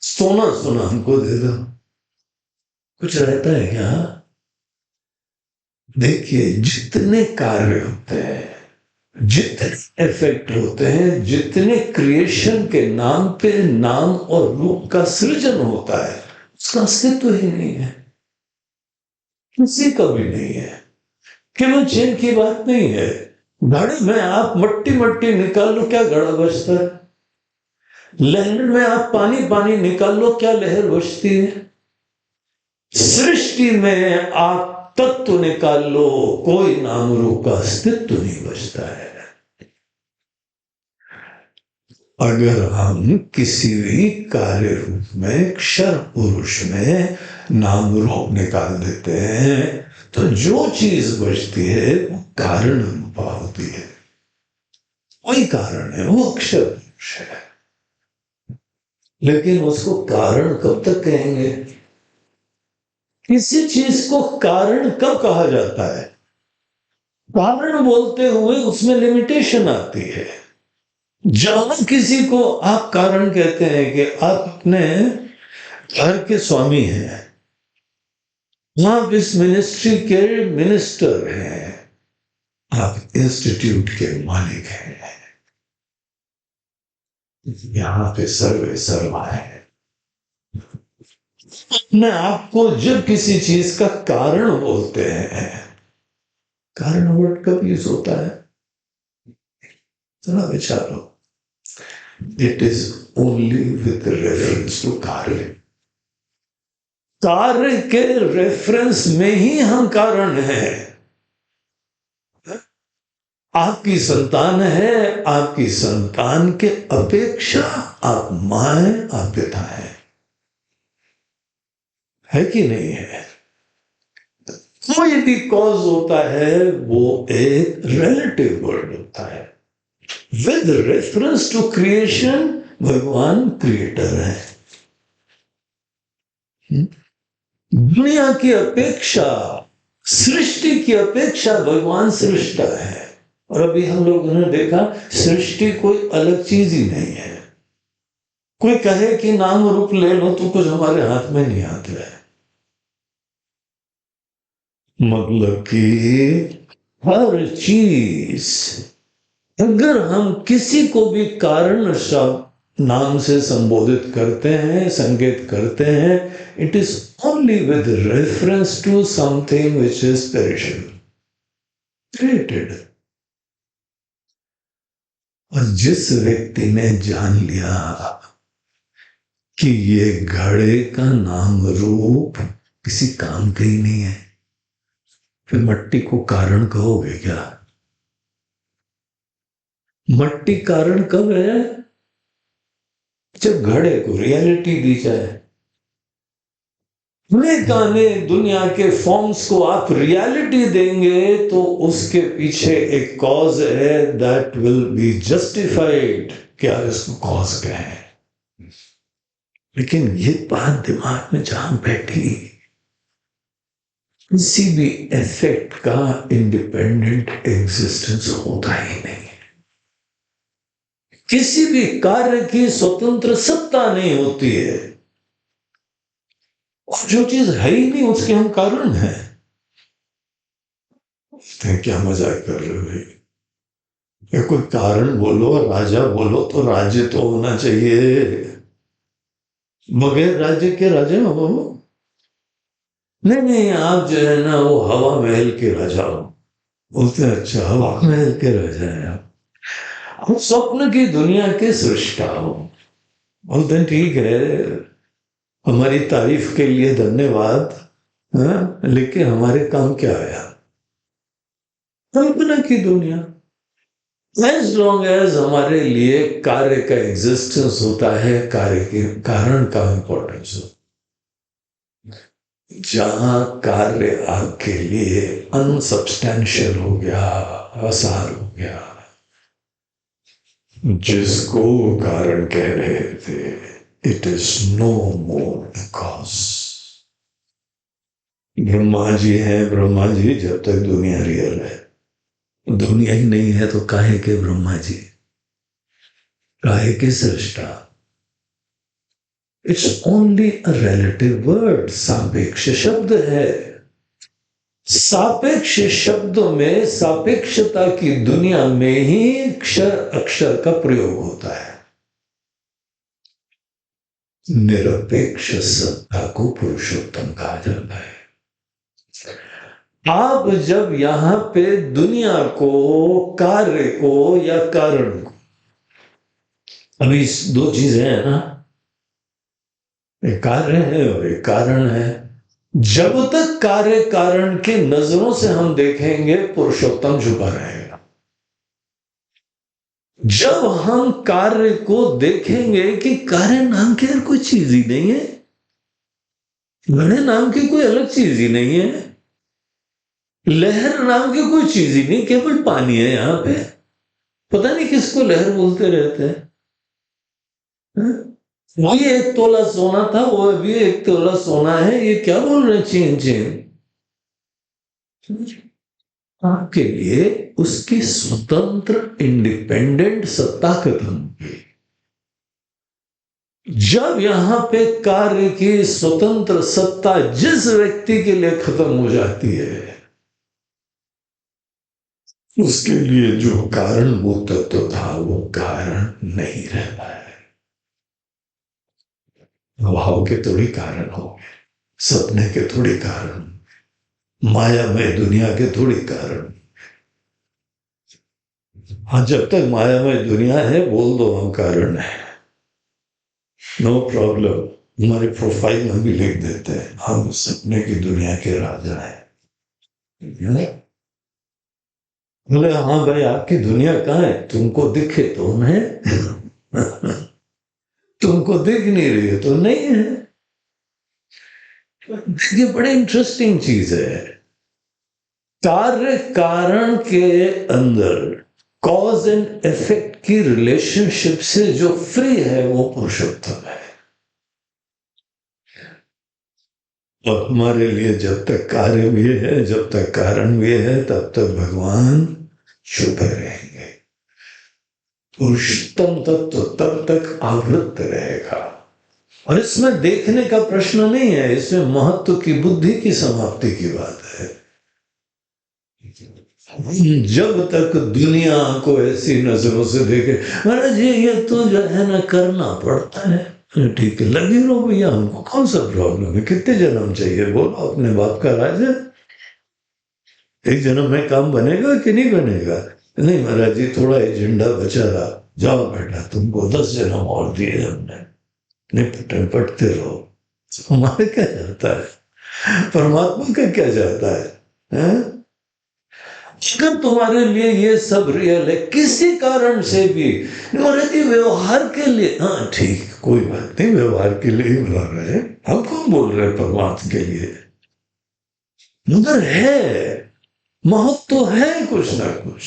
सोना सोना हमको दे दो, कुछ रहता है क्या? देखिए, जितने कार्य होते हैं, जितने इफेक्ट होते हैं, जितने क्रिएशन के नाम पे नाम और रूप का सृजन होता है, उसका अस्तित्व ही नहीं है, किसी का भी नहीं है। केवल चेन की बात नहीं है, घड़े में आप मट्टी मट्टी निकाल लो, क्या घड़ा बचता है? लहर में आप पानी पानी निकाल लो, क्या लहर बचती है? सृष्टि में आप तत्व निकाल लो, कोई नाम रूप का अस्तित्व नहीं बचता है। अगर हम किसी भी कार्य रूप में, क्षर पुरुष में नाम रूप निकाल देते हैं, तो जो चीज बचती है वो कारण रूपा होती है। वही कारण है, वो अक्षर पुरुष है। लेकिन उसको कारण कब तक कहेंगे? किसी चीज को कारण कब कहा जाता है? कारण बोलते हुए उसमें लिमिटेशन आती है। जहां किसी को आप कारण कहते हैं कि आप अपने घर के स्वामी हैं, आप इस मिनिस्ट्री के मिनिस्टर हैं, आप इंस्टीट्यूट के मालिक हैं, यहां पे सर्वे सर्वा है। अपने आप को जब किसी चीज का कारण बोलते हैं, कारण वर्ड कब यूज होता है? थोड़ा विचारो। It is only with reference to कार्य। कार्य के रेफरेंस में ही हम कारण हैं। आपकी संतान है, आपकी संतान के अपेक्षा आप मां हैं, आप पिता है कि नहीं है? कोई भी कॉज होता है वो एक रिलेटिव वर्ड होता है। विद रेफरेंस टू क्रिएशन भगवान क्रिएटर है। दुनिया की अपेक्षा, सृष्टि की अपेक्षा भगवान सृष्टा है। और अभी हम लोगों ने देखा सृष्टि कोई अलग चीज ही नहीं है। कोई कहे कि नाम रूप ले लो तो कुछ हमारे हाथ में नहीं आता है। मतलब कि हर चीज, अगर हम किसी को भी कारण शब्द नाम से संबोधित करते हैं, संकेत करते हैं, it is only with reference to something which is perishable, created. और जिस व्यक्ति ने जान लिया कि ये घड़े का नाम रूप किसी काम का ही नहीं है, फिर मट्टी को कारण कहोगे क्या? मट्टी कारण कब है? जब घड़े को रियलिटी दी जाए। गाने दुनिया के फॉर्म्स को आप रियलिटी देंगे तो उसके पीछे एक कॉज है, दैट विल बी जस्टिफाइड। क्या इसको कॉज कहें? लेकिन ये बात दिमाग में जहां बैठी, किसी भी इफेक्ट का इंडिपेंडेंट एग्जिस्टेंस होता ही नहीं, किसी भी कार्य की स्वतंत्र सत्ता नहीं होती है, और जो चीज है ही नहीं उसके हम कारण हैं। क्या मजाक कर रहे हो भाई? या कोई कारण बोलो, राजा बोलो तो राज्य तो होना चाहिए। बगैर राज्य के राजा हो? नहीं, आप जो है ना वो हवा महल के राजा हो। बोलते हैं अच्छा हवा महल के राजा है आप स्वप्न की दुनिया के सृष्टा हो। बोलते हैं ठीक है, हमारी तारीफ के लिए धन्यवाद, लेकिन हमारे काम क्या आया? कल्पना की दुनिया। एज लॉन्ग एज हमारे लिए कार्य का एग्जिस्टेंस होता है, कार्य के कारण का इंपॉर्टेंस हो। जहां कार्य आपके लिए अनसब्सटेंशियल हो गया, असार हो गया, जिसको कारण कह रहे थे, it is no more cause. Brahma ji हैं, ब्रह्मा जी जब तक दुनिया रियल है, दुनिया ही नहीं है तो काहे के ब्रह्मा जी, काहे के सृष्टा? It's only a relative word, सापेक्ष शब्द है। सापेक्ष शब्दों में, सापेक्षता की दुनिया में ही अक्षर अक्षर का प्रयोग होता है। निरपेक्ष सत्ता को पुरुषोत्तम कहा जाता है। आप जब यहां पे दुनिया को, कार्य को या कारण को अभी इस दो चीजें हैं ना, एक कार्य है और एक कारण है। जब तक कार्य कारण के नजरों से हम देखेंगे पुरुषोत्तम छुपा रहेगा। जब हम कार्य को देखेंगे कि कार्य नाम की कोई चीज ही नहीं है, घड़े नाम की कोई अलग चीज ही नहीं है, लहर नाम की कोई चीज ही नहीं, केवल पानी है यहां पे। पता नहीं किसको लहर बोलते रहते हैं। वही एक तोला सोना था, वो अभी एक तोला सोना है, ये क्या बोल रहे हैं चीन चीन। आपके लिए उसकी स्वतंत्र इंडिपेंडेंट सत्ता खत्म हुई। जब यहां पे कार्य की स्वतंत्र सत्ता जिस व्यक्ति के लिए खत्म हो जाती है, उसके लिए जो कारण वो तत्व था वो कारण नहीं रहता है। भाव के थोड़ी कारण हो, सपने के थोड़ी कारण, मायामय दुनिया के थोड़ी कारण। हाँ, जब तक मायामय दुनिया है बोल दो हम कारण है, नो प्रॉब्लम। हमारे प्रोफाइल में भी लिख देते हैं हम सपने की दुनिया के राजा हैं। बोले हाँ भाई, आपकी दुनिया कहाँ है, तुमको दिखे तो है तुमको दिख नहीं रही है तो नहीं है। ये बड़े इंटरेस्टिंग चीज है। कार्य कारण के अंदर कॉज एंड इफेक्ट की रिलेशनशिप से जो फ्री है वो पुरुषोत्तम है। और हमारे लिए जब तक कार्य भी है, जब तक कारण भी है, तब तक भगवान छुपे रहेंगे। पुरुषोत्तम तत्व तब तक आवृत रहेगा। और इसमें देखने का प्रश्न नहीं है, इसमें महत्व की बुद्धि की समाप्ति की बात है। जब तक दुनिया को ऐसी नजरों से देखे, महाराज ये तो जो है ना करना पड़ता है, ठीक है लगे रहो भैया, हमको कौन सा प्रॉब्लम है, कितने जन्म चाहिए बोलो, अपने बाप का राज है, एक जन्म में काम बनेगा कि नहीं बनेगा। नहीं महाराज जी थोड़ा एजेंडा बचा रहा, जाओ बेटा तुमको 10 जन्म और दिए हमने, निपटते रहो। हमारे क्या जाता है, परमात्मा का क्या जाता है? अगर तुम्हारे लिए ये सब रियल है किसी कारण से भी, व्यवहार के लिए, हाँ ठीक कोई बात नहीं, व्यवहार के लिए ही बुला रहे हैं, हम कौन बोल रहे हैं परमात्मा के लिए, मगर है महत्व तो है कुछ ना कुछ।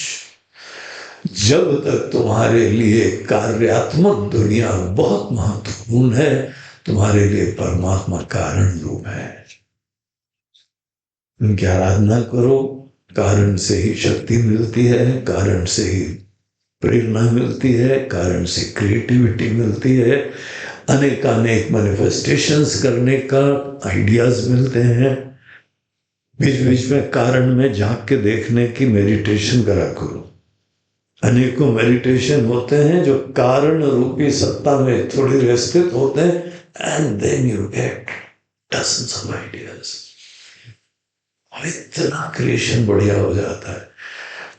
जब तक तुम्हारे लिए कार्यात्मक दुनिया बहुत महत्वपूर्ण है, तुम्हारे लिए परमात्मा कारण रूप है। उनकी आराधना करो, कारण से ही शक्ति मिलती है, कारण से ही प्रेरणा मिलती है, कारण से क्रिएटिविटी मिलती है, अनेकानेक मैनिफेस्टेशंस करने का आइडियाज मिलते हैं। बीच बीच में कारण में झांक के देखने की मेडिटेशन करा करो। अनेकों मेडिटेशन होते हैं जो कारण रूपी सत्ता में थोड़ी देर स्थित होते हैं, and then you get dozens of ideas. इतना क्रिएशन बढ़िया हो जाता है।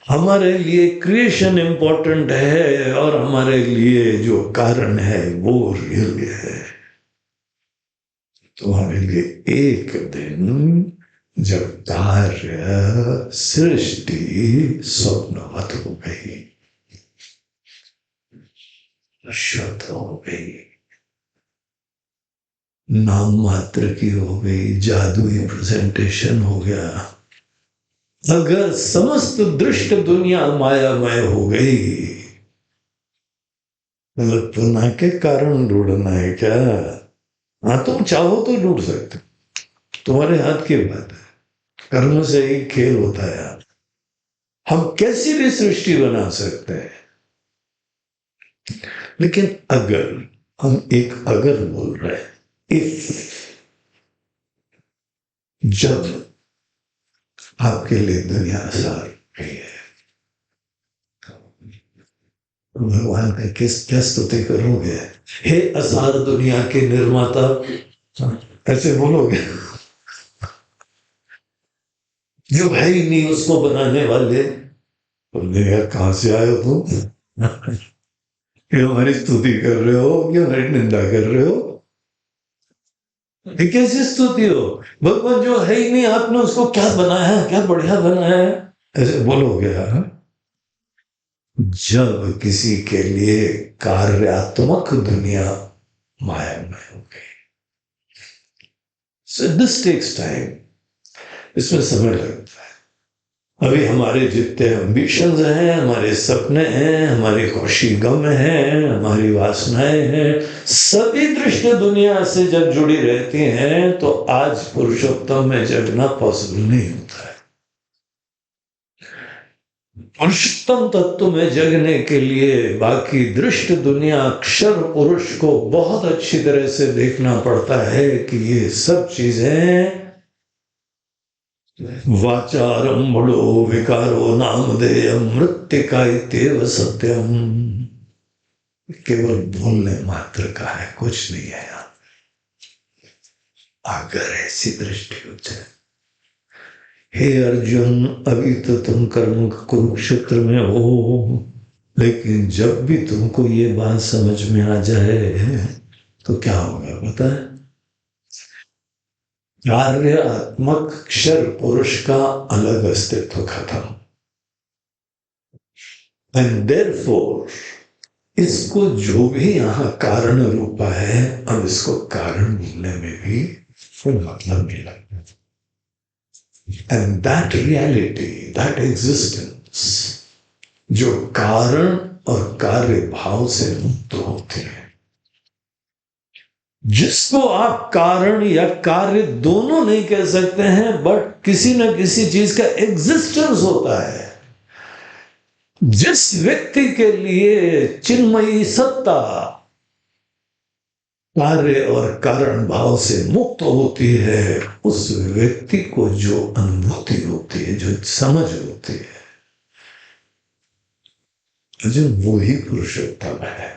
हमारे लिए क्रिएशन इंपॉर्टेंट है और हमारे लिए जो कारण है वो रियल है। तुम्हारे लिए एक दिन जब कार्य सृष्टि स्वप्नवत हो गई, शुद्ध हो गई, नाम मात्र की हो गई, जादुई प्रेजेंटेशन हो गया, अगर समस्त दृष्ट दुनिया मायामय हो गई, पुनः के कारण ढूंढना है क्या? हाँ तुम चाहो तो ढूंढ सकते, तुम्हारे हाथ की बात है, कर्म से ही खेल होता है। हम कैसी भी सृष्टि बना सकते हैं, लेकिन अगर हम एक अगर बोल रहे हैं, इफ, जब आपके लिए दुनिया आसार रही है, भगवान का क्या स्तुति करोगे? हे आसार दुनिया के निर्माता, ऐसे बोलोगे? जो है ही नहीं उसको बनाने वाले, बोले यार कहां से आए हो तुम? ये हमारी स्तुति कर रहे हो कि हमारी निंदा कर रहे हो? ये कैसी स्तुति हो? भगवान जो है ही नहीं, आपने उसको क्या बनाया, क्या बढ़िया बनाया है, ऐसे बोलोगे यार? जब किसी के लिए कार्यात्मक दुनिया माया में हो गई, so this takes time, इसमें समय लगता है। अभी हमारे जितने एम्बिशंस हैं, हमारे सपने हैं, हमारी खुशी गम है, हमारी वासनाएं हैं, सभी दृश्य दुनिया से जब जुड़ी रहती हैं तो आज पुरुषोत्तम में जगना पॉसिबल नहीं होता है। पुरुषोत्तम तत्व में जगने के लिए बाकी दृश्य दुनिया अक्षर पुरुष को बहुत अच्छी तरह से देखना पड़ता है कि ये सब चीजें वाचारंभो विकारो नामधेयं मृत्तिका इत्येव सत्यम, केवल बोलने मात्र का है, कुछ नहीं है यहाँ। अगर ऐसी दृष्टि हो जाए, हे अर्जुन अभी तो तुम कर्म कुरुक्षेत्र में हो, लेकिन जब भी तुमको ये बात समझ में आ जाए तो क्या होगा पता है? कार्यात्मक अक्षर पुरुष का अलग अस्तित्व खत्म। एंड देयरफॉर इसको जो भी यहाँ कारण रूपा है, अब इसको कारण बोलने में भी कोई मतलब नहीं लगता। And that reality, that existence जो कारण और कार्य भाव से मुक्त होते हैं, जिसको आप कारण या कार्य दोनों नहीं कह सकते हैं, बट किसी न किसी चीज का एग्जिस्टेंस होता है, जिस व्यक्ति के लिए चिन्मयी सत्ता कार्य और कारण भाव से मुक्त होती है, उस व्यक्ति को जो अनुभूति होती है, जो समझ होती है, जो वो ही पुरुषोत्तम है।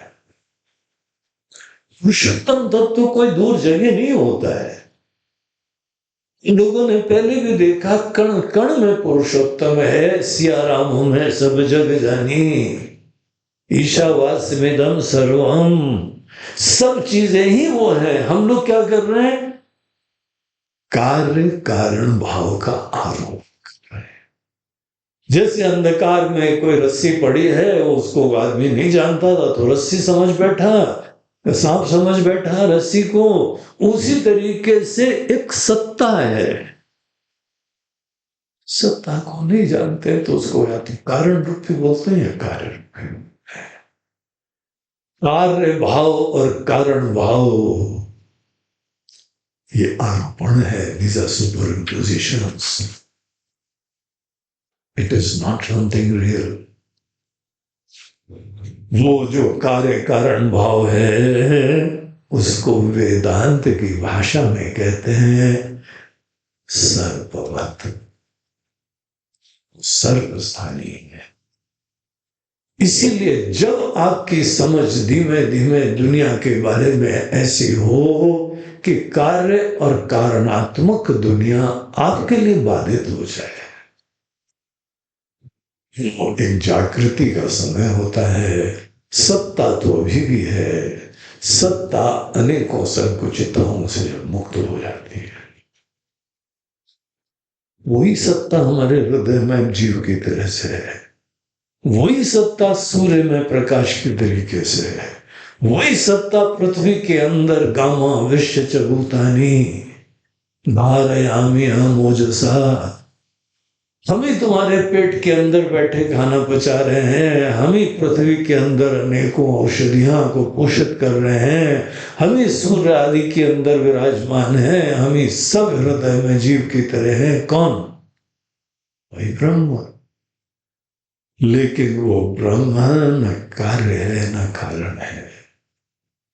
पुरुषोत्तम तत्व कोई दूर जगह नहीं होता है। इन लोगों ने पहले भी देखा, कण कण में पुरुषोत्तम है, सिया राम में सब जग जानी, ईशावास्यमिदं सर्वम, सब चीजें ही वो है। हम लोग क्या कर रहे हैं? कार्य कारण भाव का आरोप कर रहे हैं। जैसे अंधकार में कोई रस्सी पड़ी है, उसको आदमी नहीं जानता था तो रस्सी समझ बैठा, सांप समझ बैठा रस्सी को। उसी तरीके से एक सत्ता है, सत्ता को नहीं जानते तो उसको या तो कारण रूपी बोलते हैं या कार्य रूपी। कार्य भाव और कारण भाव ये आरोपण है, these are superimpositions. It is not something real. वो जो कार्य कारण भाव है उसको वेदांत की भाषा में कहते हैं सर्ववत, सर्वस्थानीय है। इसीलिए जब आपकी समझ धीमे धीमे दुनिया के बारे में ऐसी हो कि कार्य और कारणात्मक दुनिया आपके लिए बाधित हो जाए, एक जागृति का समय होता है। सत्ता तो अभी भी है, सत्ता अनेकों संकुचितों से मुक्त हो जाती है। वही सत्ता हमारे हृदय में जीव की तरह से है, वही सत्ता सूर्य में प्रकाश की तरीके से है, वही सत्ता पृथ्वी के अंदर गामा विश्व च भूतानि धारयामि अमोजसा। हम ही तुम्हारे पेट के अंदर बैठे खाना पचा रहे हैं, हम ही पृथ्वी के अंदर अनेकों औषधियां को पोषित कर रहे हैं, हम ही सूर्य आदि के अंदर विराजमान हैं, हम ही सब हृदय में जीव की तरह हैं। कौन? वही ब्रह्म। लेकिन वो ब्रह्म न कार्य है न कारण है।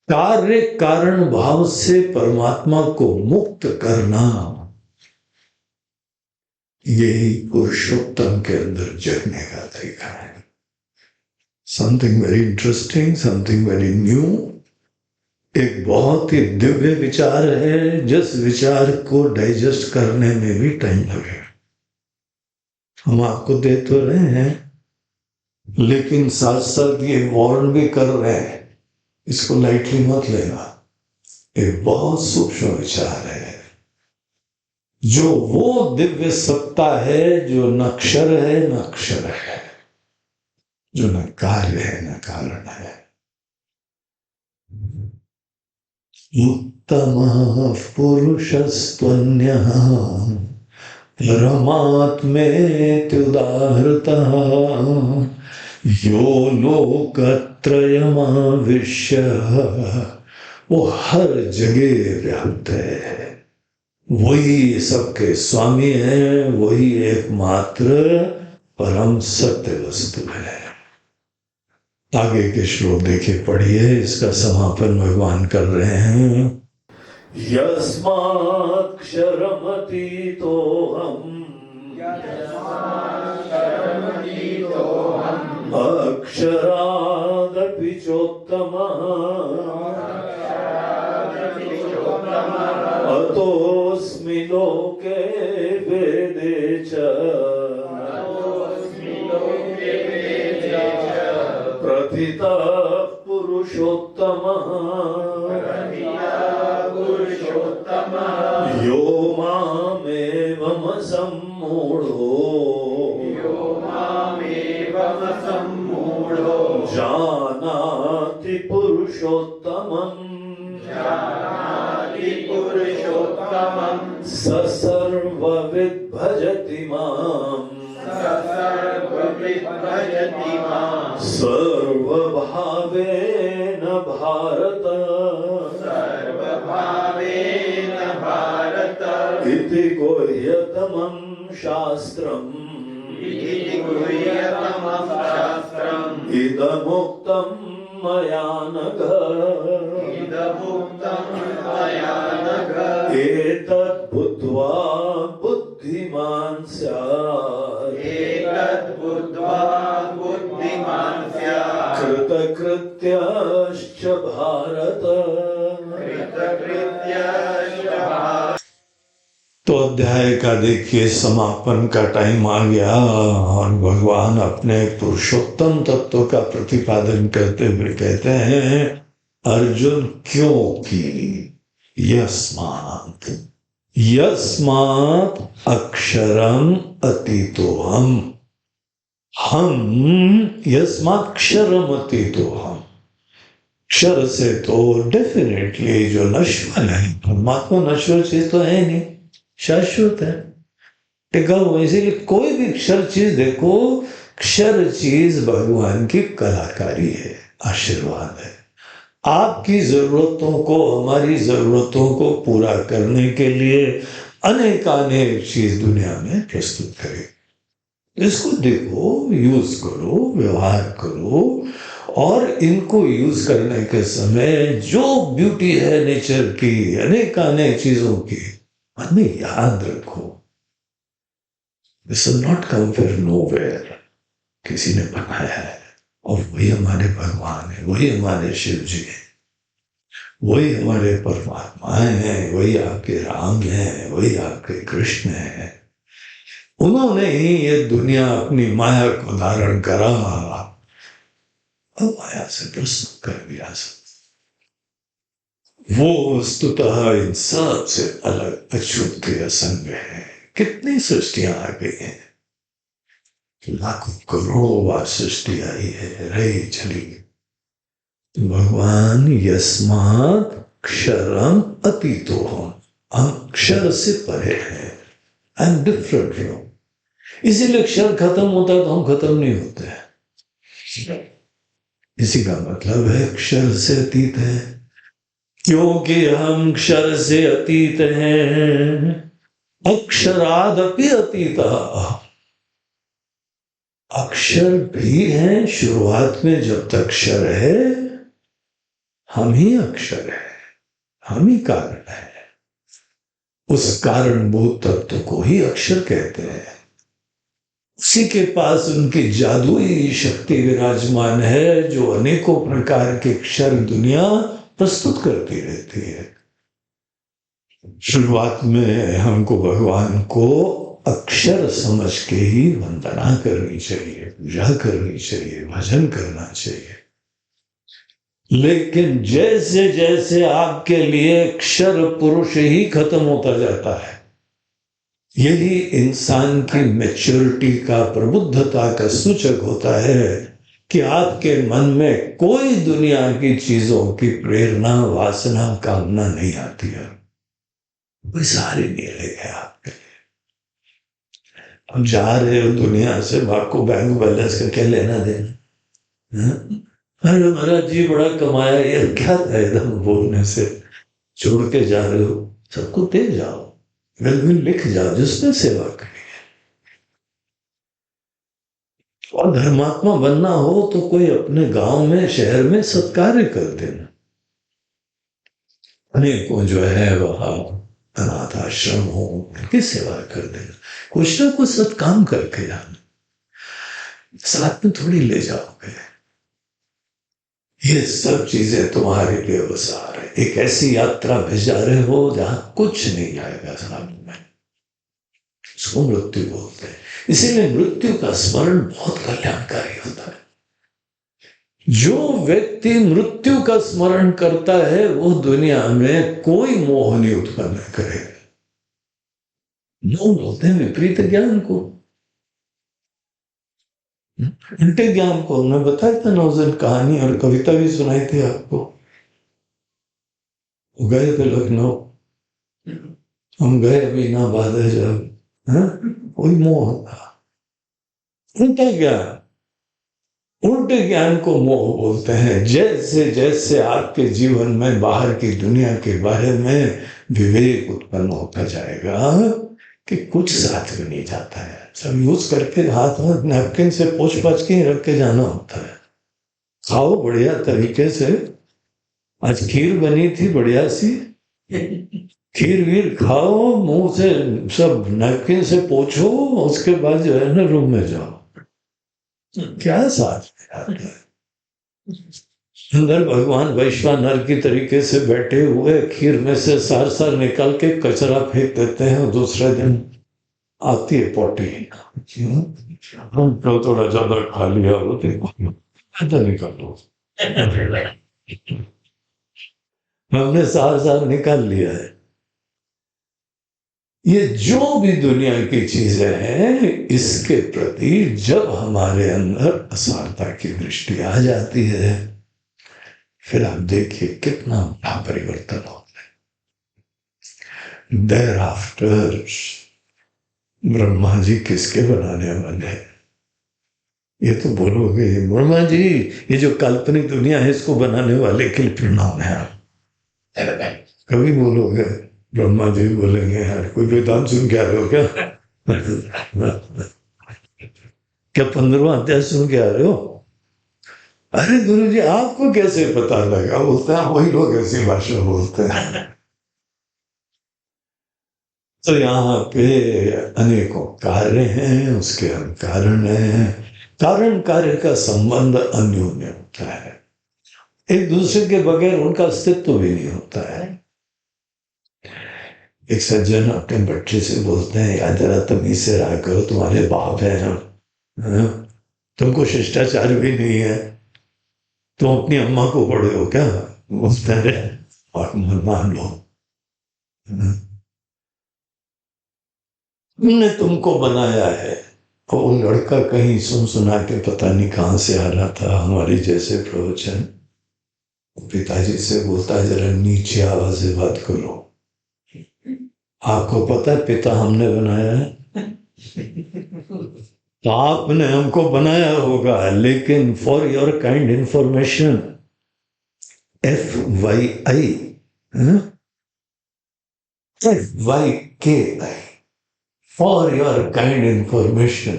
कार्य कारण भाव से परमात्मा को मुक्त करना, यही पुरुषोत्तम के अंदर जगने का तरीका है। Something very interesting, something very new, एक बहुत ही दिव्य विचार है, जिस विचार को डाइजेस्ट करने में भी टाइम लगेगा। हम आपको दे तो रहे हैं, लेकिन साथ साथ ये वार्न भी कर रहे हैं, इसको लाइटली मत लेना, ये बहुत सूक्ष्म विचार है। जो वो दिव्य सत्ता है जो न अक्षर है न अक्षर है, जो न कार्य है न कारण है। उत्तमः पुरुषस्त्वन्यः परमात्मेत्युदाहृतः यो लोकत्रयमाविश्य, वो हर जगह व्याप्त है, वही सबके स्वामी है, वही एकमात्र परम सत्य वस्तु है। आगे के श्लोक देखिए, पढ़िए, इसका समापन भगवान कर रहे हैं। यस्माक्षरमतीतोऽहम् अक्षरादपि चोत्तमः अतोऽस्मि लोके वेदे च प्रथितः पुरुषोत्तमः यो मामेवम सम्मूढो जानाति पुरुषोत्तमम् स सर्वविद् भजति माम् सर्वभावेन भारत इति गुह्यतमं शास्त्रम् इदमुक्तं मया नघ एतत् बुद्ध्वा बुद्धिमान् स्यात् कृतकृत्यश्च भारत। तो अध्याय का देखिए समापन का टाइम आ गया और भगवान अपने पुरुषोत्तम तत्व का प्रतिपादन करते हुए कहते हैं, अर्जुन क्योंकि यस्मात् अक्षरम अतीतोहम, हम यस्मात् क्षरम अतीतोहम, क्षर से तो डेफिनेटली जो नश्वर है, परमात्मा नश्वर चीज तो है नहीं, शाश्वत है, टिका हुआ। इसीलिए कोई भी क्षर चीज देखो, क्षर चीज भगवान की कलाकारी है, आशीर्वाद है। आपकी जरूरतों को, हमारी जरूरतों को पूरा करने के लिए अनेकानेक चीज दुनिया में प्रस्तुत करे। इसको देखो, यूज करो, व्यवहार करो, और इनको यूज करने के समय जो ब्यूटी है नेचर की, अनेकानेक चीजों की, मन में याद रखो, this will not come from nowhere, किसी ने बनाया है, और वही हमारे भगवान है, वही हमारे शिव जी है, वही हमारे परमात्मा हैं, वही आपके राम हैं, वही आपके कृष्ण हैं। उन्होंने ही ये दुनिया अपनी माया को धारण करा और माया से प्रस्तुत कर दिया। वो वस्तुतः इन सब से अलग अछूत असंग है। कितनी सृष्टियां आ गई हैं, लाखों करोड़ों बार सृष्टि आई है, रही चली। भगवान यस्मात् क्षरम अतीतोहम, हम क्षर से परे हैं, आई एम डिफरेंट फ्रॉम। इसीलिए क्षर खत्म होता है तो हम खत्म नहीं होते हैं। इसी का मतलब है क्षर से अतीत है, क्योंकि हम क्षर से अतीत हैं। अक्षरादपि अतीतः, अक्षर भी है शुरुआत में, जब तक क्षर है हम ही अक्षर है, हम ही कारण है। उस कारणभूत तत्व को ही अक्षर कहते हैं। उसी के पास उनकी जादुई शक्ति विराजमान है, जो अनेकों प्रकार के क्षर दुनिया प्रस्तुत करती रहती है। शुरुआत में हमको भगवान को अक्षर समझ के ही वंदना करनी चाहिए, पूजा करनी चाहिए, भजन करना चाहिए। लेकिन जैसे जैसे आपके लिए अक्षर पुरुष ही खत्म होता जाता है, यही इंसान की मैच्योरिटी का, प्रबुद्धता का सूचक होता है कि आपके मन में कोई दुनिया की चीजों की प्रेरणा, वासना, कामना नहीं आती है। कोई सहारे नहीं रहेगा आपके। अब जा रहे हो दुनिया से, आपको बैंक बैलेंस का क्या लेना देना? अरे महाराज जी बड़ा कमाया, ये क्या था एकदम बोलने से? छोड़ के जा रहे हो, सबको दे जाओ, बिल्कुल लिख जाओ जिसने सेवा करी है। और धर्मात्मा बनना हो तो कोई अपने गांव में, शहर में सत्कार्य कर देना। अनेकों जो है वहां अनाथ आश्रम हो, उनकी सेवा कर देना, कुछ ना कुछ सत्काम करके जाना। साथ में थोड़ी ले जाओगे, ये सब चीजें तुम्हारे लिए वसार है। एक ऐसी यात्रा भेजा रहे हो जहां कुछ नहीं आएगा साथ में, उसको मृत्यु बोलते हैं। इसीलिए मृत्यु का स्मरण बहुत कल्याणकारी होता है। जो व्यक्ति मृत्यु का स्मरण करता है वो दुनिया में कोई मोह नहीं उत्पन्न करेगा। मोह बोलते हैं विपरीत ज्ञान को, उल्टे ज्ञान को। मैं बताया था ना उस दिन, कहानी और कविता भी सुनाई थी आपको। गए थे लखनऊ, हम गए अभी ना बाद है जब, कोई मोह था। उल्टा ज्ञान, उल्टे ज्ञान को मोह बोलते हैं। जैसे जैसे आपके जीवन में बाहर की दुनिया के बारे में विवेक उत्पन्न होता जाएगा कि कुछ साथ में नहीं जाता है, सब यूज करके हाथ में नैपकिन से पोंछ पाछ के रख के जाना होता है। खाओ बढ़िया तरीके से। आज खीर बनी थी बढ़िया सी, खीर वीर खाओ, मुंह से सब नैपकिन से पोछो, उसके बाद जो है ना रूम में जाओ। क्या साथ में है? अंदर भगवान वैश्वानर की तरीके से बैठे हुए खीर में से सार सार निकाल के कचरा फेंक देते हैं, और दूसरे दिन आती है पोटी, हम तो थोड़ा ज्यादा खा लिया, वो देखो निकालो, हमने सार सार निकाल लिया है। ये जो भी दुनिया की चीजें हैं, इसके प्रति जब हमारे अंदर असारता की दृष्टि आ जाती है, फिर आप देखिए कितना बड़ा परिवर्तन होता है। देयर आफ्टर ब्रह्मा जी किसके बनाने वाले हैं? ये तो बोलोगे ब्रह्मा जी ये जो काल्पनिक दुनिया है इसको बनाने वाले के लिए प्रणाम है आप, कभी बोलोगे? ब्रह्मा जी बोलेंगे यार कोई वेदांत सुन के आ रहे हो क्या? क्या 15वां अध्याय सुन के आ रहे हो? अरे गुरु जी आपको कैसे पता लगा? बोलते हैं वही लोग ऐसी भाषा बोलते हैं। तो यहाँ पे अनेकों कार्य हैं, उसके कारण है। कारण कार्य का संबंध अन्योन्य होता है, एक दूसरे के बगैर उनका अस्तित्व भी नहीं होता है। एक सज्जन अपने बच्चे से बोलते हैं यार जरा तमीज से रहा करो, तुम्हारे बाप है हम, तुमको शिष्टाचार भी नहीं है, तुम अपनी अम्मा को पढ़े हो क्या? बोलते हैं और मान लो हमने तुमको बनाया है। और वो लड़का कहीं सुन सुना के पता नहीं कहाँ से आ रहा था हमारी जैसे प्रवचन, पिताजी से बोलता है जरा नीचे आवाज से बात करो, आपको पता है पिता हमने बनाया है? तो आपने हमको बनाया होगा, लेकिन for your kind information, FYI, FYKI, for your kind information,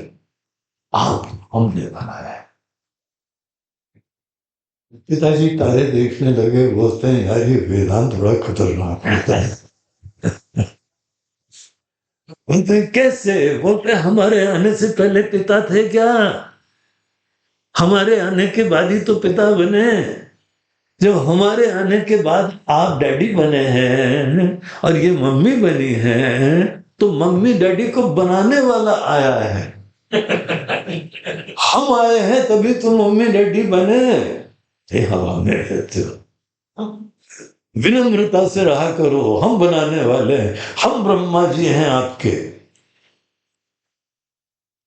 आप हमने बनाया है। पिताजी तारे देखने लगे, बोलते हैं यार ये वेदांत बड़ा खतरनाक होता है। बोलते कैसे? बोलते हमारे आने से पहले पिता थे क्या? हमारे आने के बाद ही तो पिता बने। जब हमारे आने के बाद आप डैडी बने हैं और ये मम्मी बनी है, तो तो मम्मी डैडी को बनाने वाला आया है। हम आए हैं तभी तो मम्मी डैडी बने। ये हवा में रहते हो, विनम्रता से रहा करो। हम बनाने वाले हैं, हम ब्रह्मा जी हैं आपके।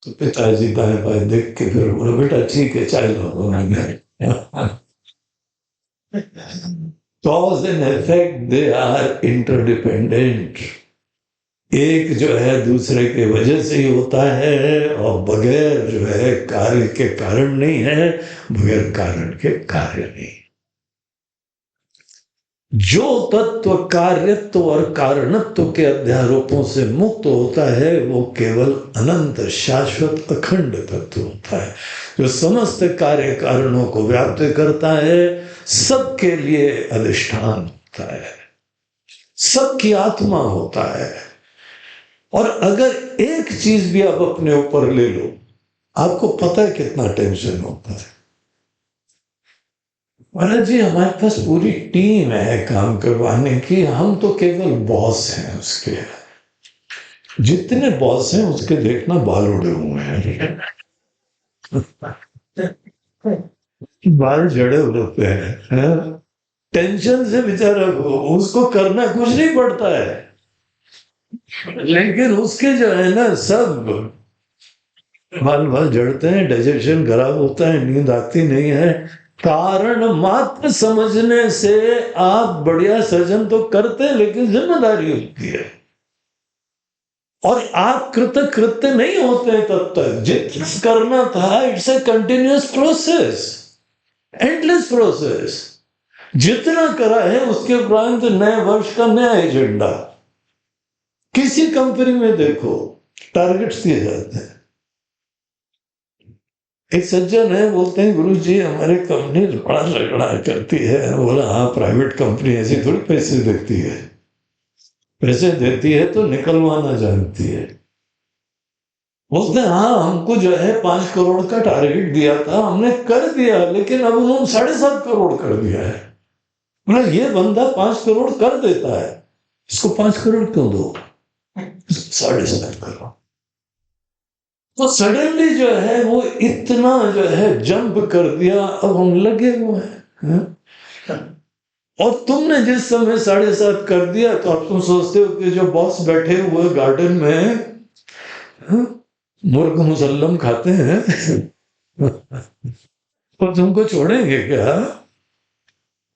तो पिताजी दाएं बाएं देख के फिर बोले, बेटा ठीक है चाय लो। Cause and effect, they are interdependent. एक जो है दूसरे के वजह से ही होता है, और बगैर जो है कार्य के कारण नहीं है, बगैर कारण के कार्य नहीं। जो तत्व कार्यत्व और कारणत्व के अध्यारोपों से मुक्त होता है वो केवल अनंत शाश्वत अखंड तत्व होता है, जो समस्त कार्य कारणों को व्याप्त करता है, सबके लिए अधिष्ठान होता है, सबकी आत्मा होता है। और अगर एक चीज भी आप अपने ऊपर ले लो, आपको पता है कितना टेंशन होता है। महाराज जी हमारे पास पूरी टीम है काम करवाने की, हम तो केवल बॉस हैं उसके। जितने बॉस हैं उसके देखना बाल उड़े हुए हैं, बाल जड़े होते हैं। टेंशन से बेचारा उसको करना कुछ नहीं पड़ता है, लेकिन उसके जो है ना सब बाल जड़ते हैं, डाइजेशन खराब होता है, नींद आती नहीं है। कारण मात्र समझने से आप बढ़िया सर्जन तो करते हैं, लेकिन जिम्मेदारी होती है, और आप कृतकृत्य नहीं होते तब तक। जितना करना था, it's a continuous process, endless process. जितना करा है उसके उपरांत नए वर्ष का नया एजेंडा। किसी कंपनी में देखो टारगेट्स दिए जाते हैं। एक सज्जन है, बोलते हैं गुरु जी हमारी कंपनी बड़ा रगड़ा करती है। बोला हाँ, प्राइवेट कंपनी ऐसी थोड़ी पैसे देती है, पैसे देती है तो निकलवाना जानती है। बोलते हैं हाँ, हमको जो है 5 करोड़ का टारगेट दिया था, हमने कर दिया, लेकिन अब उन्होंने 7.5 करोड़ कर दिया है। बोला ये बंदा 5 करोड़ कर देता है, इसको 5 करोड़ क्यों दो? 7.5 करोड़। तो सडनली जो है वो इतना जो है जंप कर दिया, अब हम लगे हुए हैं। और तुमने जिस समय 7.5 कर दिया, तो अब तुम सोचते हो कि जो बॉस बैठे हुए गार्डन में मुर्ग मुसल्लम खाते हैं तो तुमको छोड़ेंगे क्या?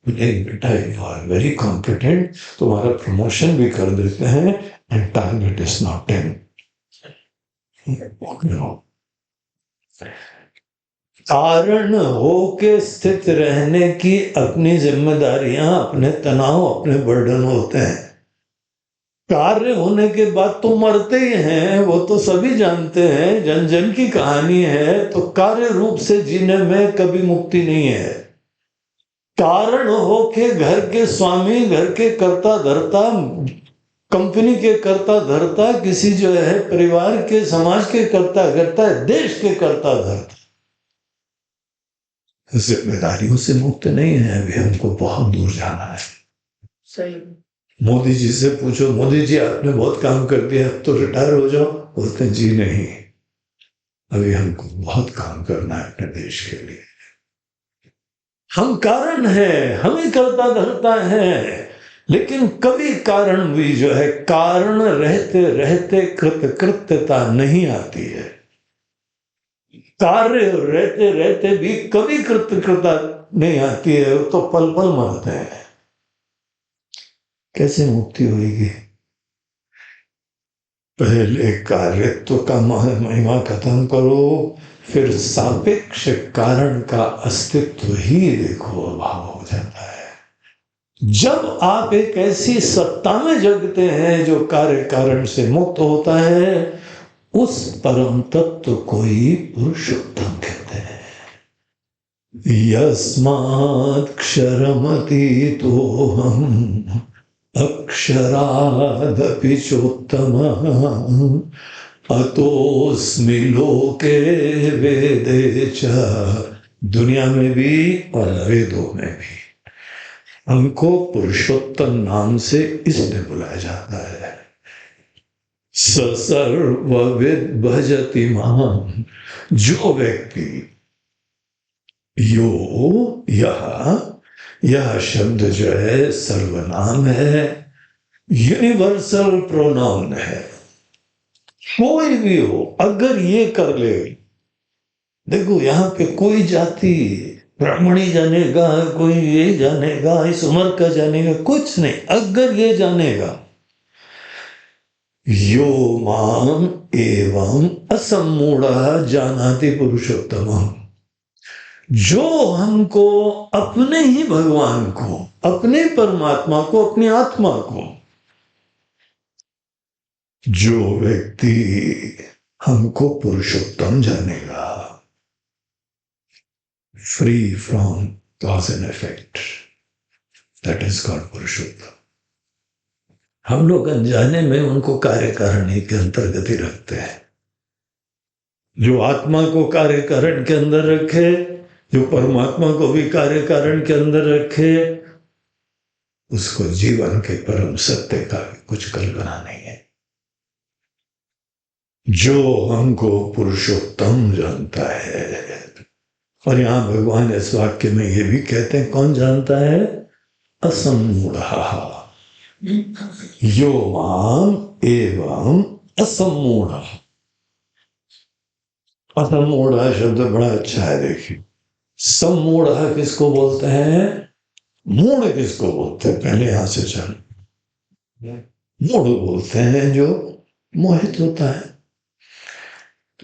नहीं बेटा, यू आर वेरी कॉम्पिटेंट, तुम्हारा प्रमोशन भी कर देते हैं, एंड टारगेट इज नॉट 10। कारण होके स्थित रहने की अपनी जिम्मेदारियां, अपने तनाव, अपने बर्डन होते हैं। कार्य होने के बाद तो मरते ही हैं, वो तो सभी जानते हैं, जन जन की कहानी है। तो कार्य रूप से जीने में कभी मुक्ति नहीं है। कारण होके घर के स्वामी, घर के कर्ता धर्ता, कंपनी के कर्ता धर्ता, किसी जो है परिवार के, समाज के कर्ता धर्ता, देश के कर्ता धर्ता, जिम्मेदारियों से मुक्त नहीं है। अभी हमको बहुत दूर जाना है। सही। मोदी जी से पूछो, मोदी जी आपने बहुत काम कर दिया, अब तो रिटायर हो जाओ। बोलते जी नहीं, अभी हमको बहुत काम करना है अपने देश के लिए। हम कारण हैं, हमें कर्ता धर्ता है, लेकिन कभी कारण भी जो है, कारण रहते रहते कृतकृत्यता नहीं आती है। कार्य रहते रहते भी कभी कृतकृत्यता नहीं आती है, तो पल पल मरते हैं। कैसे मुक्ति होगी? पहले कार्यत्व का महिमा खत्म करो, फिर सापेक्ष कारण का अस्तित्व ही देखो, अभाव हो जाता है। जब आप एक ऐसी सत्ता में जगते हैं जो कार्य कारण से मुक्त होता है, उस परम तत्व को ही पुरुषोत्तम कहते हैं। यस्मात् क्षरमतीतोऽहम् अक्षरादपि चोत्तमः अतोऽस्मि लोके वेदे च। दुनिया में भी और वेदों में भी हमको पुरुषोत्तम नाम से इसलिए बुलाया जाता है। स सर्वविद भजति माम, जो व्यक्ति, यो, यह शब्द जो है सर्वनाम है, यूनिवर्सल प्रोनाउन है। कोई भी हो अगर ये कर ले, देखो यहाँ पे कोई जाति ब्राह्मणी जानेगा, कोई ये जानेगा, इस उम्र का जानेगा, कुछ नहीं, अगर ये जानेगा यो माम एवं असम्मूढ़ जानाति पुरुषोत्तमम्, जो हमको, अपने ही भगवान को, अपने परमात्मा को, अपनी आत्मा को, जो व्यक्ति हमको पुरुषोत्तम जानेगा, free from cause and effect, that is called पुरुषोत्तम। हम लोग अनजाने में उनको कार्य कारिणी के अंतर्गत ही रखते हैं। जो आत्मा को कार्य कारण के अंदर रखे, जो परमात्मा को भी कार्य कारण के अंदर रखे, उसको जीवन के परम सत्य का भी कुछ कल्पना नहीं है। जो हमको पुरुषोत्तम जानता है, और यहां भगवान इस वाक्य में ये भी कहते हैं, कौन जानता है? असम्मूढ़, यो माम एवं असम्मूढ़। असम्मूढ़ शब्द बड़ा अच्छा है। देखिए, सम्मूढ़ किसको बोलते हैं? मूढ़ किसको बोलते हैं? पहले यहां से चल, मूढ़ बोलते हैं जो मोहित होता है,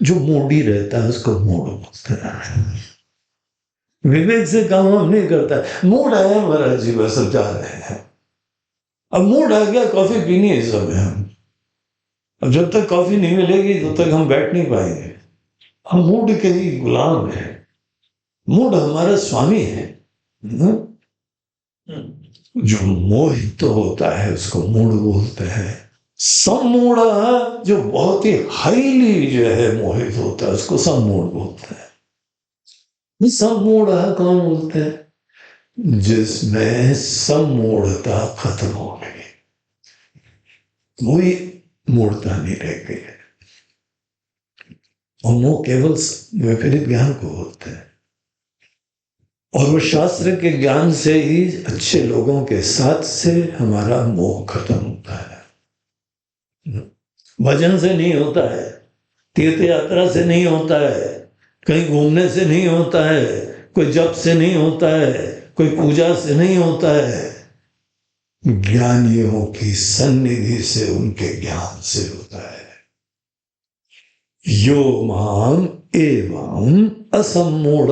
जो मूढ़ी रहता है उसको मूढ़ बोलते हैं। विवेक से काम हम नहीं करता। मूड आया महाराज जी, बस अब जा रहे हैं। अब मूड आ गया, कॉफी पीनी है इस समय हम। अब जब तक कॉफी नहीं मिलेगी तब तक हम बैठ नहीं पाएंगे। हम मूड के ही गुलाम हैं। मूड हमारा स्वामी है। जो मोहित होता है उसको मूड बोलते हैं। सम्मूढ़ जो बहुत ही हाईली जो है मोहित होता है उसको सम्मूढ़ बोलते हैं। सम्मूढ़ कौन बोलते हैं? जिसमें सम्मूढ़ता खत्म हो गई, कोई मूढ़ता नहीं रह गई है। और वो केवल विपरीत ज्ञान को बोलते हैं। और वो शास्त्र के ज्ञान से ही, अच्छे लोगों के साथ से हमारा मोह खत्म होता है। भजन से नहीं होता है, तीर्थ यात्रा से नहीं होता है, कहीं घूमने से नहीं होता है, कोई जप से नहीं होता है, कोई पूजा से नहीं होता है। ज्ञानियों की सन्निधि से, उनके ज्ञान से होता है। यो माम एवं असम्मूढ़,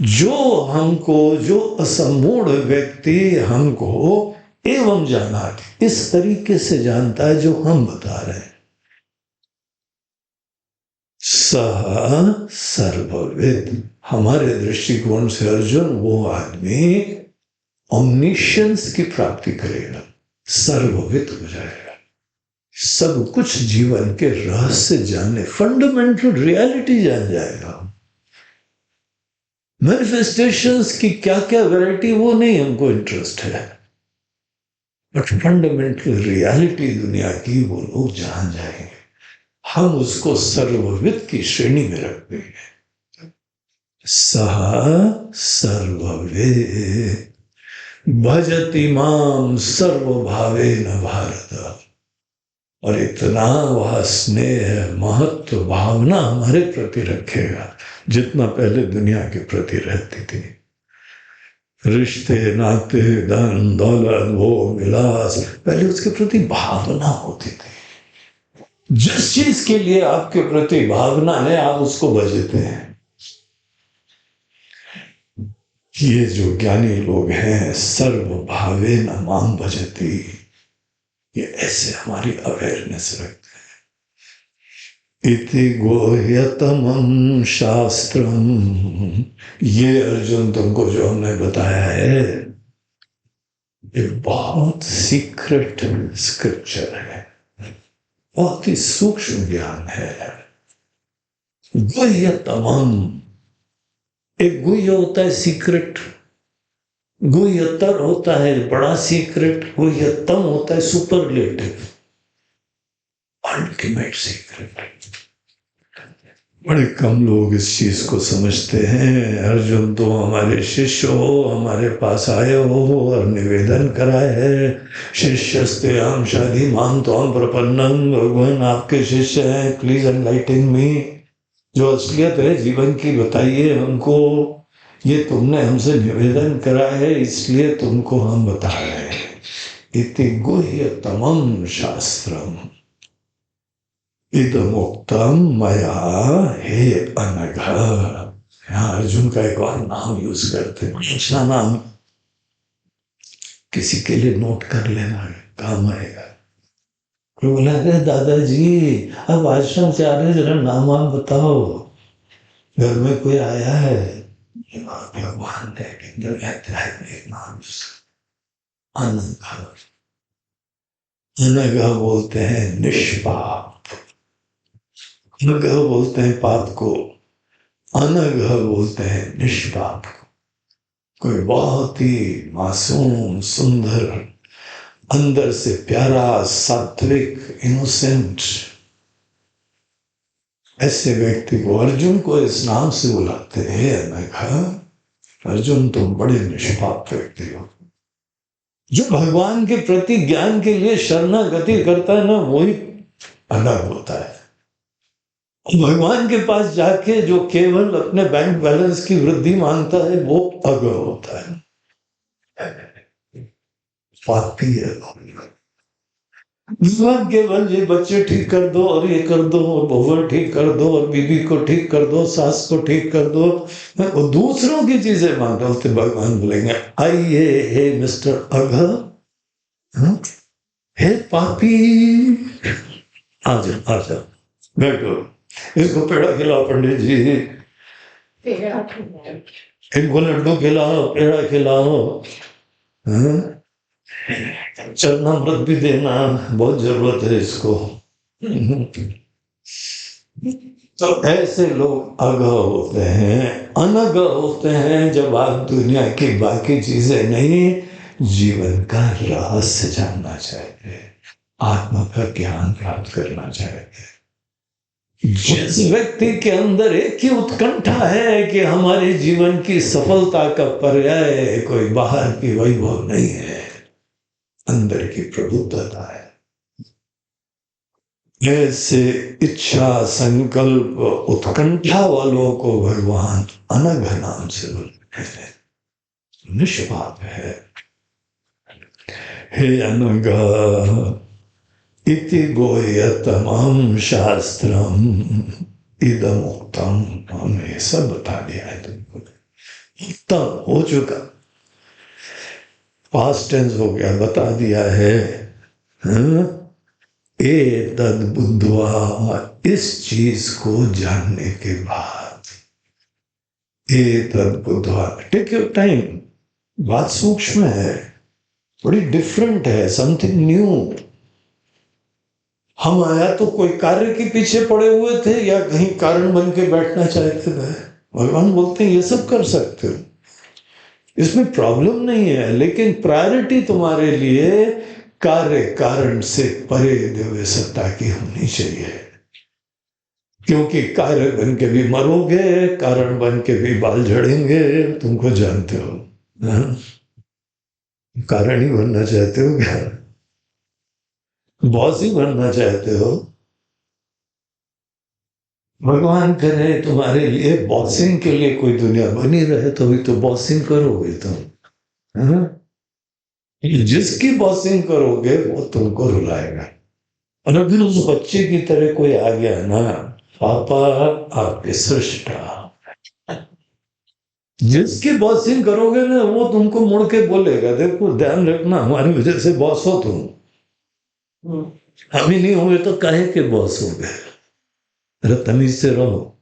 जो हमको, जो असम्मूढ़ व्यक्ति हमको एवं जाना, इस तरीके से जानता है जो हम बता रहे हैं। सह सर्वविद, हमारे दृष्टिकोण से अर्जुन वो आदमी ओमनिशियंस की प्राप्ति करेगा, सर्वविद हो जाएगा, सब कुछ जीवन के रहस्य जानने, फंडामेंटल रियलिटी जान जाएगा। मैनिफेस्टेशंस की क्या क्या वैरायटी वो नहीं हमको इंटरेस्ट है, बट फंडामेंटल रियलिटी दुनिया की वो लोग जान जाएंगे। हम उसको सर्वविद की श्रेणी में रखते हैं। सह सर्वविद भजति माम सर्वभावेन भारत, और इतना वह स्नेह, महत्व, भावना हमारे प्रति रखेगा जितना पहले दुनिया के प्रति रहती थी। रिश्ते, नाते, धन दौलत, भोग विलास, पहले उसके प्रति भावना होती थी। जिस चीज के लिए आपके प्रति भावना है आप उसको भजते हैं। ये जो ज्ञानी लोग हैं, सर्वभावेन माम भजति, ये ऐसे हमारी अवेयरनेस रखते हैं। इति गुह्यतमं शास्त्रम, ये अर्जुन तुमको जो हमने बताया है, ये बहुत सीक्रेट स्क्रिप्चर है, बहुत ही सूक्ष्म ज्ञान है। गुह्यतमं, एक गुह्य होता है सीक्रेट, गुह्यतर होता है बड़ा सीक्रेट, गुह्यतम होता है सुपरलेटिव। Ultimate secret. बड़े कम लोग इस चीज को समझते हैं। अर्जुन तो हमारे शिष्य हो, हमारे पास आए हो और निवेदन कराए है, शिष्यस्ते हम शादी मान तो हम प्रपन्नम, भगवान आपके शिष्य हैं, प्लीज एनलाइटन मी। जो असलियत है जीवन की बताइए हमको। ये तुमने हमसे निवेदन करा है इसलिए तुमको हम बता रहे हैं। इति गुह्यतमं शास्त्रम इदमुक्तम मया हे अनघ। यहाँ अर्जुन का एक और नाम यूज करते हैं, अच्छा नाम, किसी के लिए नोट कर लेना, काम आएगा। कोई बोला अरे दादाजी अब आश्रम से आ रहे, जरा नाम वाम बताओ, घर में कोई आया है। भगवान ने एक नाम अनघ। अनघ बोलते हैं निष्पाप, अनघ बोलते हैं पाप को, अनघ बोलते हैं निष्पाप को। कोई बहुत ही मासूम सुंदर, अंदर से प्यारा, सात्विक, इनोसेंट, ऐसे व्यक्ति को अर्जुन को इस नाम से बुलाते हैं अनघ। अर्जुन तुम बड़े निष्पाप व्यक्ति हो। जो भगवान के प्रति ज्ञान के लिए शरणागति करता है ना, वही अनघ होता है। भगवान के पास जाके जो केवल अपने बैंक बैलेंस की वृद्धि मांगता है वो अघ होता है, पापी है। भगवान केवल ये बच्चे ठीक कर दो और ये कर दो और बहुवर ठीक कर दो और बीबी को ठीक कर दो, सास को ठीक कर दो, वो दूसरों की चीजें मांग रहे होते। भगवान बोलेंगे आइए हे मिस्टर अघ, हे पापी, आ जाओ आ जाओ, बैठो, इसको पेड़ा खिलाओ पंडित जी, इनको लड्डू खिलाओ, पेड़ा खिलाओ, चरणामृत भी देना, बहुत जरूरत है इसको। तो ऐसे लोग अघ होते हैं। अनघ होते हैं जब आप दुनिया की बाकी चीजें नहीं, जीवन का रहस्य जानना चाहते हैं, आत्मा का ज्ञान प्राप्त करना चाहते हैं। जिस व्यक्ति के अंदर एक ही उत्कंठा है कि हमारे जीवन की सफलता का पर्याय कोई बाहर की वैभव नहीं है, अंदर की प्रबुद्धता है, ऐसे इच्छा संकल्प उत्कंठा वालों को भगवान अनघ नाम से बोलते हैं, निष्पाप है। हे अनघ इति गोह्यतमं शास्त्रम इदमुक्तम, हमने सब बता दिया है तुमको, उत्तम हो चुका, पास्ट टेंस हो गया, बता दिया है। एतद् बुद्ध्वा, इस चीज को जानने के बाद, एतद् बुद्ध्वा, टेक योर टाइम, बात सूक्ष्म है, बड़ी डिफरेंट है, समथिंग न्यू। हम आया तो कोई कार्य के पीछे पड़े हुए थे या कहीं कारण बन के बैठना चाहते थे। भगवान बोलते हैं ये सब कर सकते हो, इसमें प्रॉब्लम नहीं है, लेकिन प्रायोरिटी तुम्हारे लिए कार्य कारण से परे दिव्य सत्ता की होनी चाहिए। क्योंकि कार्य बन के भी मरोगे, कारण बन के भी बाल झड़ेंगे, तुमको जानते हो ना? कारण ही बनना चाहते हो क्या? बॉस ही बनना चाहते हो? भगवान करे तुम्हारे लिए बॉसिंग के लिए कोई दुनिया बनी रहे, तो भी तो बॉसिंग करोगे तुम। जिसकी बॉसिंग करोगे वो तुमको रुलाएगा। और अगर उस बच्चे की तरह कोई आ गया ना, पापा आपके सृष्टा, जिसकी बॉसिंग करोगे ना वो तुमको मुड़ के बोलेगा देखो ध्यान रखना हमारी वजह से बॉस हो तुम, हम ही नहीं हुए तो काहे के बॉस हो गए। तमीज से रहो,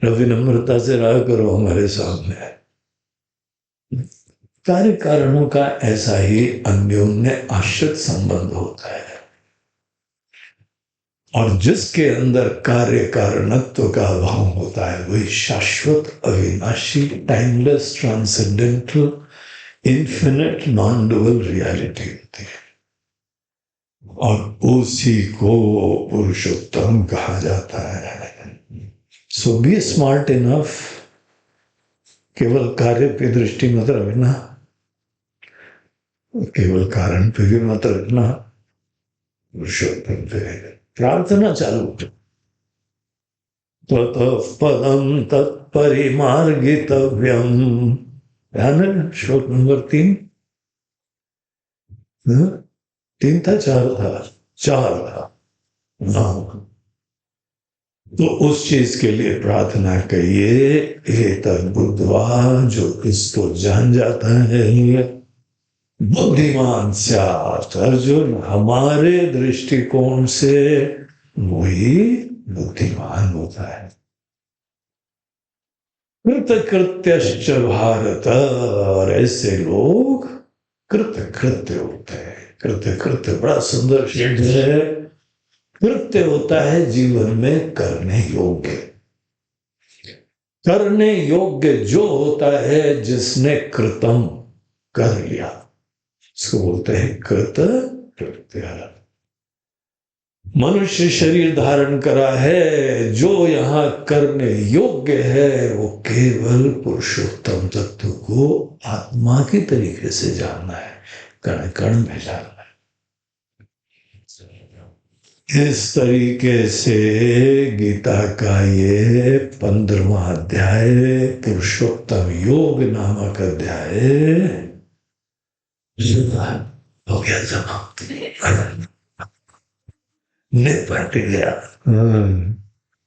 विनम्रता से रहा करो हमारे सामने। कार्य कारणों का ऐसा ही अन्योन्य आश्रित संबंध होता है, और जिसके अंदर कार्य कारणत्व का अभाव होता है वही शाश्वत, अविनाशी, timeless, transcendental, infinite, non dual reality होती है। और उसी को पुरुषोत्तम कहा जाता है। सो बी स्मार्ट इनफ, केवल कार्य पे दृष्टि मत रखना, केवल कारण पे भी मत रखना, पुरुषोत्तम पे प्रार्थना चालू। ततः पदम तत्परिमार्गितव्यम, ध्यान है श्लोक नंबर 3, 3 था 4 था, 4 था। हाँ, तो उस चीज के लिए प्रार्थना करिए, एतद् बुद्ध्वा, जो इसको जान जाता है, बुद्धिमान स्यात्, अर्जुन हमारे दृष्टिकोण से वही बुद्धिमान होता है। कृतकृत्यश्च भारत, और ऐसे लोग कृतकृत्य होते हैं। कृतकृत्य बड़ा सुंदर शब्द है। कृत्य होता है जीवन में करने योग्य, करने योग्य जो होता है जिसने कृतम कर लिया, इसको बोलते हैं कृत कृत्य। मनुष्य शरीर धारण करा है, जो यहाँ करने योग्य है वो केवल पुरुषोत्तम तत्व को आत्मा की तरीके से जानना है, कण कण में जानना है। इस तरीके से गीता का ये 15वां अध्याय, पुरुषोत्तम योग नामक अध्याय हो गया समाप्त, निपट गया।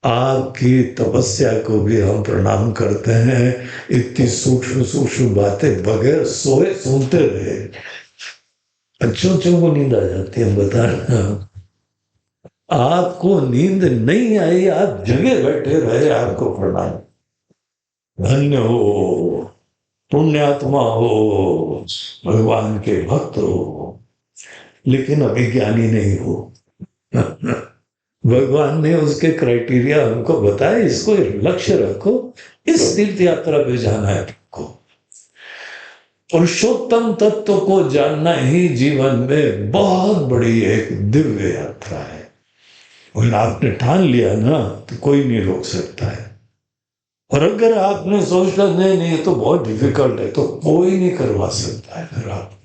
आपकी तपस्या को भी हम प्रणाम करते हैं। इतनी सूक्ष्म सूक्ष्म बातें बगैर सोए सुनते रहे, अच्छों को नींद आ जाती है। बता, आपको नींद नहीं आई, आप जगे बैठे रहे, आपको प्रणाम। धन्य हो, पुण्यात्मा हो, भगवान के भक्त हो, लेकिन अभिज्ञानी नहीं हो। भगवान ने उसके क्राइटेरिया हमको बताया, इसको लक्ष्य रखो, इस तीर्थ यात्रा पे जाना है तुमको। पुरुषोत्तम तत्व को जानना ही जीवन में बहुत बड़ी एक दिव्य यात्रा है। और आपने ठान लिया ना तो कोई नहीं रोक सकता है। और अगर आपने सोचा नहीं तो बहुत डिफिकल्ट है, तो कोई नहीं करवा सकता है। फिर आप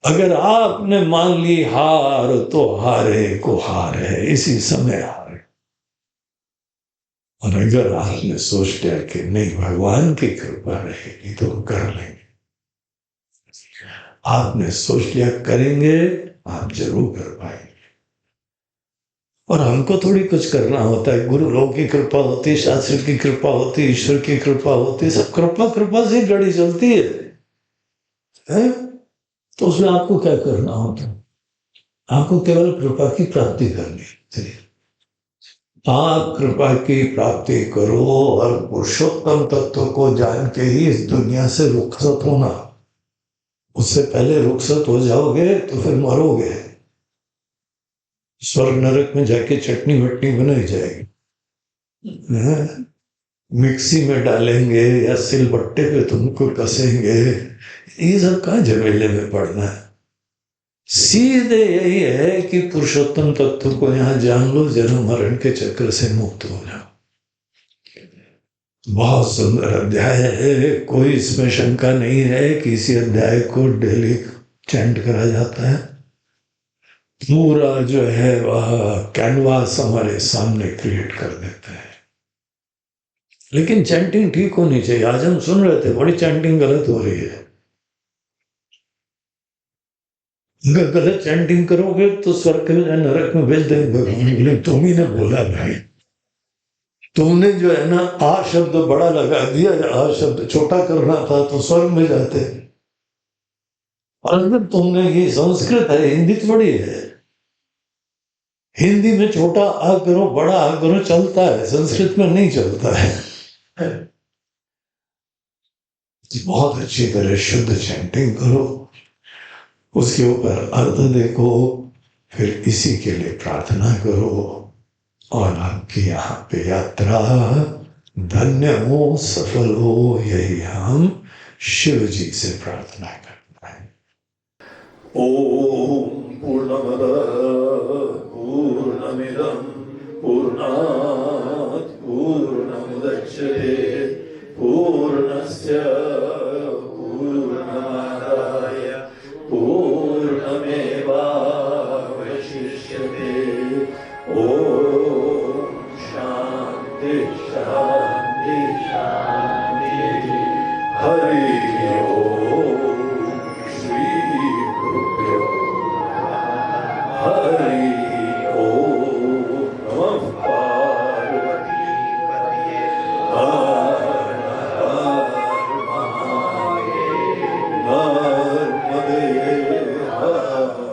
अगर आपने मान ली हार, तो हारे को हार है, इसी समय हार। और अगर आपने सोच लिया कि नहीं भगवान की कृपा रहेगी तो कर लेंगे, आपने सोच लिया करेंगे, आप जरूर कर पाएंगे। और हमको थोड़ी कुछ करना होता है, गुरु लोगों की कृपा होती है, शास्त्र की कृपा होती है, ईश्वर की कृपा होती है, सब कृपा से गाड़ी चलती है? तो उसमें आपको क्या करना होता है? आपको केवल कृपा की प्राप्ति करनी है। आप कृपा की प्राप्ति करो और पुरुषोत्तम तत्व को जान के ही इस दुनिया से रुखसत होना। उससे पहले रुखसत हो जाओगे तो फिर मरोगे, स्वर्ग नरक में जाके चटनी वटनी बनाई जाएगी, मिक्सी में डालेंगे या सिलबट्टे पे तुमको कसेंगे। ये सब कहाँ झमेले में पड़ना है। सीधे यही है कि पुरुषोत्तम तत्व को यहाँ जान लो, जन्म मरण के चक्र से मुक्त हो जाओ। बहुत सुंदर अध्याय है, कोई इसमें शंका नहीं है कि इसी अध्याय को डेली चैंट करा जाता है। पूरा जो है वह कैनवास हमारे सामने क्रिएट कर देते हैं। लेकिन चैंटिंग ठीक होनी चाहिए। आज हम सुन रहे थे बड़ी चैंटिंग गलत हो रही है। अगर गलत चैंटिंग करोगे तो स्वर्ग में नरक में भेज देंगे। तुम ही ने बोला भाई, तुमने जो है ना आ शब्द बड़ा लगा दिया, आ शब्द छोटा करना था तो स्वर्ग में जाते। और अगर तुमने ये संस्कृत है, हिंदी थोड़ी है। हिंदी में छोटा आ करो, बड़ा आ करो, चलता है, संस्कृत में नहीं चलता है। बहुत अच्छी तरह शुद्ध चैंटिंग करो, उसके ऊपर अर्थ देखो, फिर इसी के लिए प्रार्थना करो और आपकी यहाँ पे यात्रा धन्य हो, सफल हो, यही हम शिव जी से प्रार्थना करते हैं। ओम पूर्णमदः पूर्णमिदं पूर्णात् पूर्णमुदच्यते